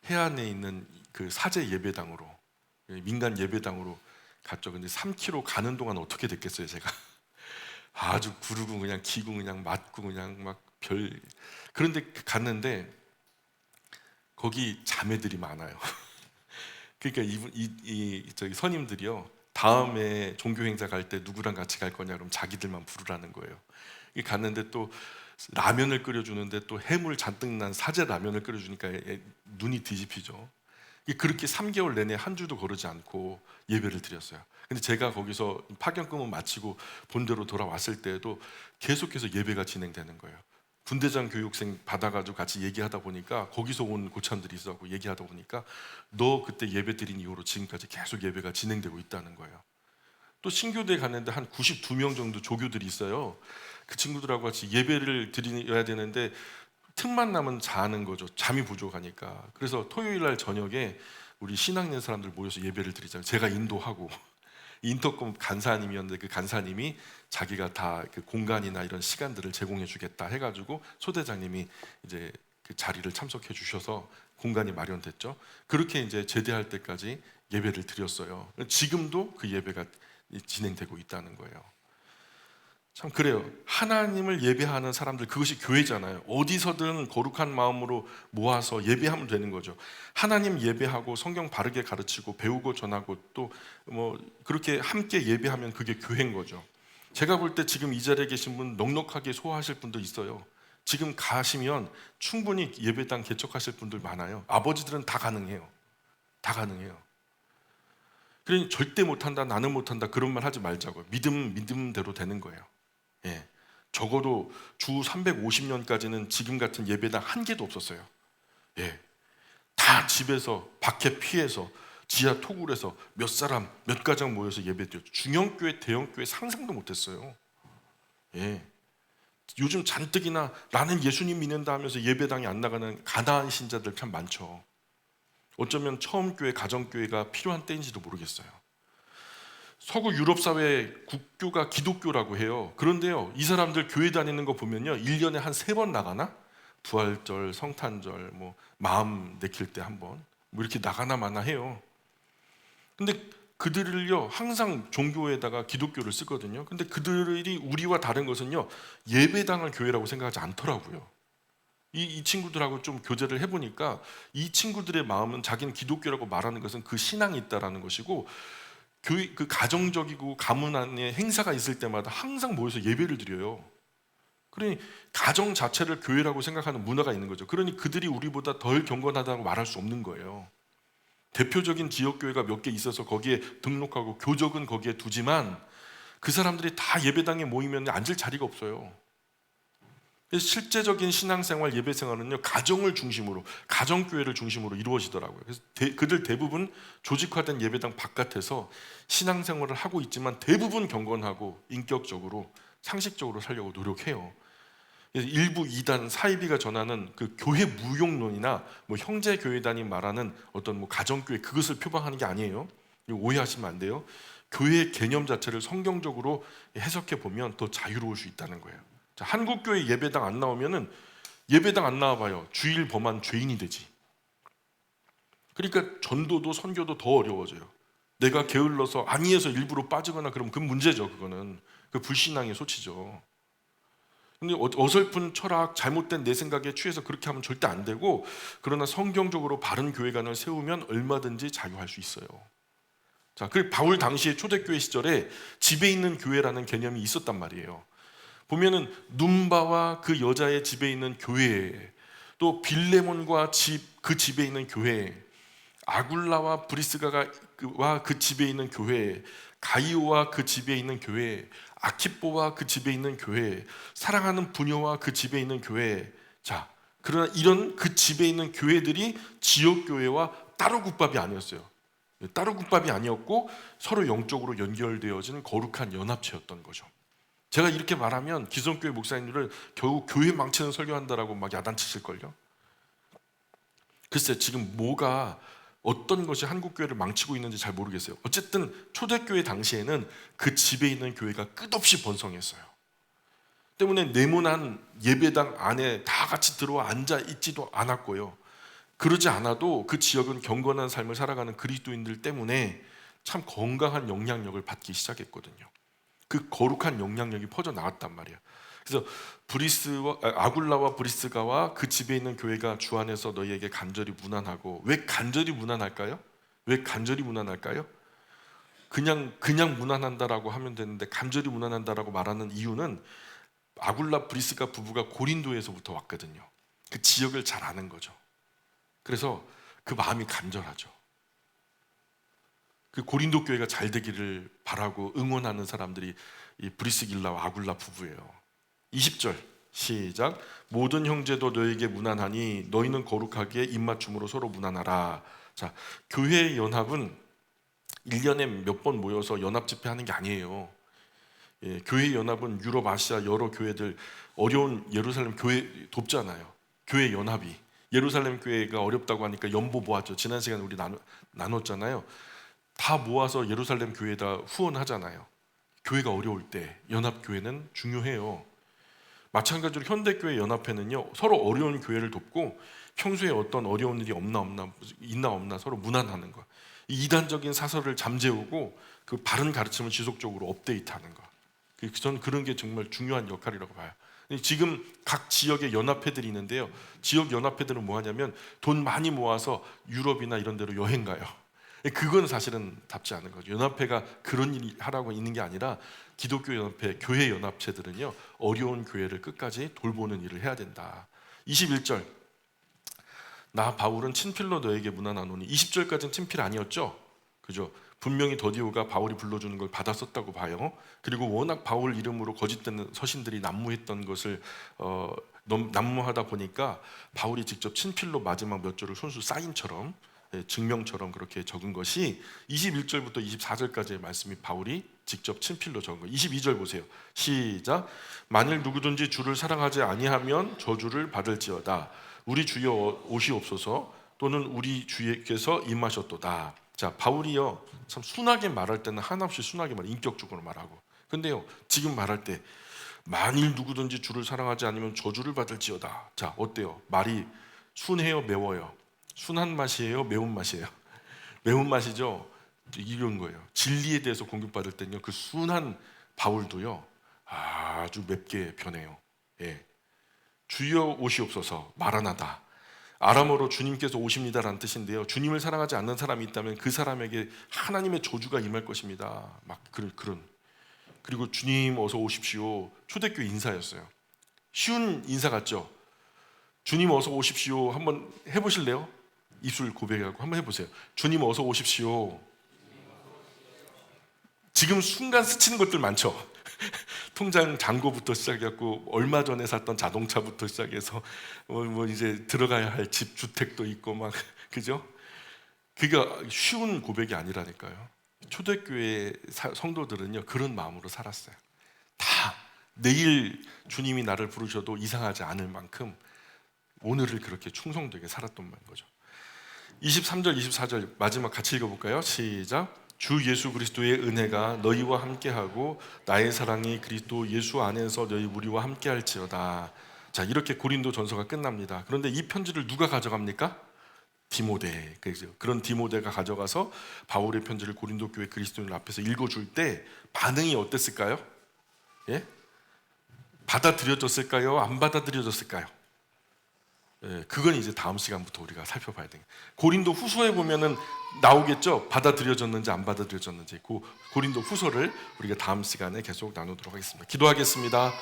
해안에 있는 그 사제 예배당으로, 민간 예배당으로 갔죠. 근데 3km 가는 동안 어떻게 됐겠어요 제가. 아주 구르고 그냥 기고 그냥 맞고 그냥 막 그런데 갔는데 거기 자매들이 많아요. 그러니까 저기 선임들이요, 다음에 종교 행사 갈 때 누구랑 같이 갈 거냐 그럼 자기들만 부르라는 거예요. 갔는데 또 라면을 끓여주는데 또 해물 잔뜩 난 사제 라면을 끓여주니까 눈이 뒤집히죠. 그렇게 3개월 내내 한 주도 거르지 않고 예배를 드렸어요. 근데 제가 거기서 파견 근무 마치고 본대로 돌아왔을 때에도 계속해서 예배가 진행되는 거예요. 분대장 교육생 받아가지고 같이 얘기하다 보니까 거기서 온 고참들이 있어갖고 얘기하다 보니까 너 그때 예배 드린 이후로 지금까지 계속 예배가 진행되고 있다는 거예요. 또 신교대에 갔는데 한 92명 정도 조교들이 있어요. 그 친구들하고 같이 예배를 드려야 되는데 틈만 나면 자는 거죠. 잠이 부족하니까. 그래서 토요일 날 저녁에 우리 신앙 있는 사람들 모여서 예배를 드리자고 제가 인도하고 인터컴 간사님이었는데 그 간사님이 자기가 다 그 공간이나 이런 시간들을 제공해 주겠다 해가지고 소대장님이 이제 그 자리를 참석해 주셔서 공간이 마련됐죠. 그렇게 이제 제대할 때까지 예배를 드렸어요. 지금도 그 예배가 진행되고 있다는 거예요. 참 그래요. 하나님을 예배하는 사람들, 그것이 교회잖아요. 어디서든 거룩한 마음으로 모아서 예배하면 되는 거죠. 하나님 예배하고 성경 바르게 가르치고 배우고 전하고 또 뭐 그렇게 함께 예배하면 그게 교회인 거죠. 제가 볼 때 지금 이 자리에 계신 분 넉넉하게 소화하실 분도 있어요. 지금 가시면 충분히 예배당 개척하실 분들 많아요. 아버지들은 다 가능해요. 다 가능해요. 그러니 절대 못한다, 나는 못한다 그런 말 하지 말자고요. 믿음대로 되는 거예요. 예, 적어도 주 350년까지는 지금 같은 예배당 한 개도 없었어요. 예, 다 집에서 밖에 피해서 지하 토굴에서 몇 사람 몇 가정 모여서 예배드렸죠. 중형교회 대형교회 상상도 못했어요. 예, 요즘 잔뜩이나 나는 예수님 믿는다 하면서 예배당에 안 나가는 가난한 신자들 참 많죠. 어쩌면 처음 교회 가정교회가 필요한 때인지도 모르겠어요. 서구 유럽 사회 국교가 기독교라고 해요. 그런데요, 이 사람들 교회 다니는 거 보면요, 1년에 한 3번 나가나? 부활절, 성탄절, 뭐 마음 내킬 때 한 번, 뭐 이렇게 나가나 마나 해요. 근데 그들을요, 항상 종교에다가 기독교를 쓰거든요. 근데 그들이 우리와 다른 것은요, 예배당을 교회라고 생각하지 않더라고요. 이 친구들하고 좀 교제를 해보니까 이 친구들의 마음은 자기는 기독교라고 말하는 것은 그 신앙이 있다라는 것이고, 교회 그 가정적이고 가문 안에 행사가 있을 때마다 항상 모여서 예배를 드려요. 그러니 가정 자체를 교회라고 생각하는 문화가 있는 거죠. 그러니 그들이 우리보다 덜 경건하다고 말할 수 없는 거예요. 대표적인 지역 교회가 몇 개 있어서 거기에 등록하고 교적은 거기에 두지만 그 사람들이 다 예배당에 모이면 앉을 자리가 없어요. 그래서 실제적인 신앙생활, 예배생활은요, 가정을 중심으로, 가정교회를 중심으로 이루어지더라고요. 그래서 그들 대부분 조직화된 예배당 바깥에서 신앙생활을 하고 있지만 대부분 경건하고 인격적으로, 상식적으로 살려고 노력해요. 그래서 일부 이단, 사이비가 전하는 그 교회 무용론이나 뭐 형제교회단이 말하는 어떤 뭐 가정교회, 그것을 표방하는 게 아니에요. 오해하시면 안 돼요. 교회의 개념 자체를 성경적으로 해석해 보면 더 자유로울 수 있다는 거예요. 자, 한국교회 예배당 안 나오면은 예배당 안 나와봐요. 주일 범한 죄인이 되지. 그러니까 전도도 선교도 더 어려워져요. 내가 게을러서 아니해서 일부러 빠지거나 그러면 그 문제죠. 그거는 그 불신앙의 소치죠. 근데 어설픈 철학, 잘못된 내 생각에 취해서 그렇게 하면 절대 안 되고, 그러나 성경적으로 바른 교회관을 세우면 얼마든지 자유할 수 있어요. 자, 그 바울 당시에 초대교회 시절에 집에 있는 교회라는 개념이 있었단 말이에요. 보면은 눈바와 그 여자의 집에 있는 교회, 또 빌레몬과 그 집에 있는 교회, 아굴라와 브리스가와 그 집에 있는 교회, 가이오와 그 집에 있는 교회, 아키뽀와 그 집에 있는 교회, 사랑하는 부녀와 그 집에 있는 교회. 자, 그러나 이런 그 집에 있는 교회들이 지역 교회와 따로 국밥이 아니었어요. 따로 국밥이 아니었고 서로 영적으로 연결되어진 거룩한 연합체였던 거죠. 제가 이렇게 말하면 기성교회 목사님들은 결국 교회 망치는 설교한다라고 막 야단치실걸요. 글쎄, 지금 어떤 것이 한국교회를 망치고 있는지 잘 모르겠어요. 어쨌든 초대교회 당시에는 그 집에 있는 교회가 끝없이 번성했어요. 때문에 네모난 예배당 안에 다 같이 들어와 앉아 있지도 않았고요. 그러지 않아도 그 지역은 경건한 삶을 살아가는 그리스도인들 때문에 참 건강한 영향력을 받기 시작했거든요. 그 거룩한 영향력이 퍼져 나갔단 말이에요. 그래서 아굴라와 브리스가와 그 집에 있는 교회가 주 안에서 너희에게 간절히 문안하고. 왜 간절히 문안할까요? 왜 간절히 문안할까요? 그냥 문안한다라고 하면 되는데 간절히 문안한다라고 말하는 이유는 아굴라 브리스가 부부가 고린도에서부터 왔거든요. 그 지역을 잘 아는 거죠. 그래서 그 마음이 간절하죠. 그 고린도 교회가 잘 되기를 바라고 응원하는 사람들이 이 브리스길라와 아굴라 부부예요. 20절 시작. 모든 형제도 너에게 문안하니 너희는 거룩하게 입맞춤으로 서로 문안하라. 자, 교회 연합은 1년에 몇 번 모여서 연합 집회하는 게 아니에요. 예, 교회 연합은 유럽, 아시아 여러 교회들 어려운 예루살렘 교회 돕잖아요. 교회 연합이 예루살렘 교회가 어렵다고 하니까 연보 모았죠. 지난 시간에 우리 나눴잖아요. 다 모아서 예루살렘 교회에다 후원하잖아요. 교회가 어려울 때 연합 교회는 중요해요. 마찬가지로 현대교회 연합회는요, 서로 어려운 교회를 돕고 평소에 어떤 어려운 일이 있나 없나 서로 문안하는 거. 이 이단적인 사설을 잠재우고 그 바른 가르침을 지속적으로 업데이트하는 거. 저는 그런 게 정말 중요한 역할이라고 봐요. 지금 각 지역의 연합회들이 있는데요, 지역 연합회들은 뭐 하냐면 돈 많이 모아서 유럽이나 이런 데로 여행 가요. 그건 사실은 답지 않은 거죠. 연합회가 그런 일 하라고 있는 게 아니라 기독교 연합회, 교회 연합체들은요, 어려운 교회를 끝까지 돌보는 일을 해야 된다. 21절. 나 바울은 친필로 너에게 문안하노니. 20절까지는 친필 아니었죠? 그죠? 분명히 더디오가 바울이 불러주는 걸 받았었다고 봐요. 그리고 워낙 바울 이름으로 거짓된 서신들이 난무했던 것을 난무하다 보니까 바울이 직접 친필로 마지막 몇 절을 손수 사인처럼, 증명처럼 그렇게 적은 것이 21절부터 24절까지의 말씀이 바울이 직접 친필로 적은 거예요. 22절 보세요. 시작. 만일 누구든지 주를 사랑하지 아니하면 저주를 받을지어다. 우리 주여 오시옵소서. 또는 우리 주께서 임하셨도다. 자, 바울이요, 참 순하게 말할 때는 한없이 순하게 인격적으로 말하고, 근데요, 지금 말할 때 만일 누구든지 주를 사랑하지 않으면 저주를 받을지어다. 자, 어때요? 말이 순해요, 매워요? 순한 맛이에요, 매운 맛이에요? 매운 맛이죠. 이런 거예요. 진리에 대해서 공격받을 때는요, 그 순한 바울도요, 아주 맵게 변해요. 예. 주여 오시옵소서. 마라나다. 아람어로 주님께서 오십니다라는 뜻인데요, 주님을 사랑하지 않는 사람이 있다면 그 사람에게 하나님의 저주가 임할 것입니다. 막 그런. 그리고 주님 어서 오십시오. 초대교회 인사였어요. 쉬운 인사 같죠? 주님 어서 오십시오. 한번 해보실래요? 입술 고백하고 한번 해보세요. 주님 어서 오십시오. 지금 순간 스치는 것들 많죠? 통장 잔고부터 시작해갖고 얼마 전에 샀던 자동차부터 시작해서 뭐 이제 들어가야 할 집, 주택도 있고 막 그죠? 그게 쉬운 고백이 아니라니까요. 초대교회 성도들은요, 그런 마음으로 살았어요. 다 내일 주님이 나를 부르셔도 이상하지 않을 만큼 오늘을 그렇게 충성되게 살았던 거죠. 23절 24절 마지막 같이 읽어볼까요? 시작. 주 예수 그리스도의 은혜가 너희와 함께하고 나의 사랑이 그리스도 예수 안에서 너희 우리와 함께할지어다. 자, 이렇게 고린도 전서가 끝납니다. 그런데 이 편지를 누가 가져갑니까? 디모데. 그런 디모데가 가져가서 바울의 편지를 고린도 교회 그리스도인들 앞에서 읽어줄 때 반응이 어땠을까요? 예? 받아들여졌을까요? 안 받아들여졌을까요? 예, 그건 이제 다음 시간부터 우리가 살펴봐야 돼요. 고린도 후서에 보면은 나오겠죠? 받아들여졌는지 안 받아들여졌는지. 고린도 후서를 우리가 다음 시간에 계속 나누도록 하겠습니다. 기도하겠습니다.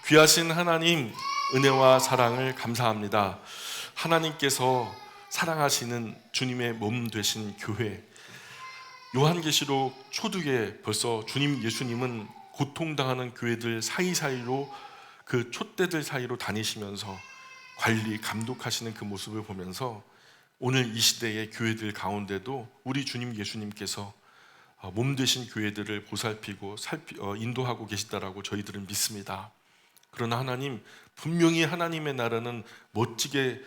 귀하신 하나님, 은혜와 사랑을 감사합니다. 하나님께서 사랑하시는 주님의 몸 되신 교회, 요한계시록 초두에 벌써 주님 예수님은 고통당하는 교회들 사이사이로, 그 촛대들 사이로 다니시면서 관리, 감독하시는 그 모습을 보면서 오늘 이 시대의 교회들 가운데도 우리 주님 예수님께서 몸 되신 교회들을 보살피고 인도하고 계시다라고 저희들은 믿습니다. 그러나 하나님, 분명히 하나님의 나라는 멋지게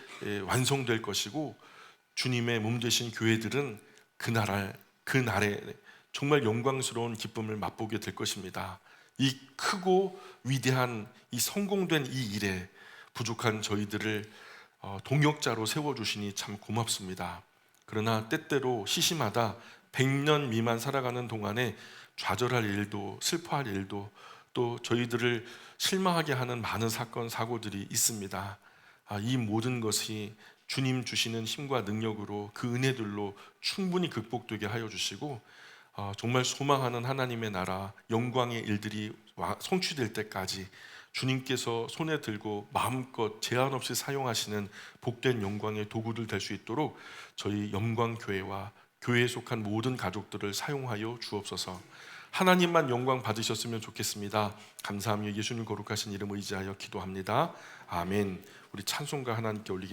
완성될 것이고 주님의 몸 되신 교회들은 그 날에 정말 영광스러운 기쁨을 맛보게 될 것입니다. 이 크고 위대한 이 성공된 이 일에 부족한 저희들을 동역자로 세워주시니 참 고맙습니다. 그러나 때때로 시시마다 100년 미만 살아가는 동안에 좌절할 일도, 슬퍼할 일도, 또 저희들을 실망하게 하는 많은 사건, 사고들이 있습니다. 이 모든 것이 주님 주시는 힘과 능력으로 그 은혜들로 충분히 극복되게 하여 주시고 정말 소망하는 하나님의 나라, 영광의 일들이 성취될 때까지 주님께서 손에 들고 마음껏 제한 없이 사용하시는 복된 영광의 도구들 될 수 있도록 저희 영광교회와 교회에 속한 모든 가족들을 사용하여 주옵소서. 하나님만 영광 받으셨으면 좋겠습니다. 감사하며 예수님 거룩하신 이름 의지하여 기도합니다. 아멘. 우리 찬송가 하나님께 올리겠습니다.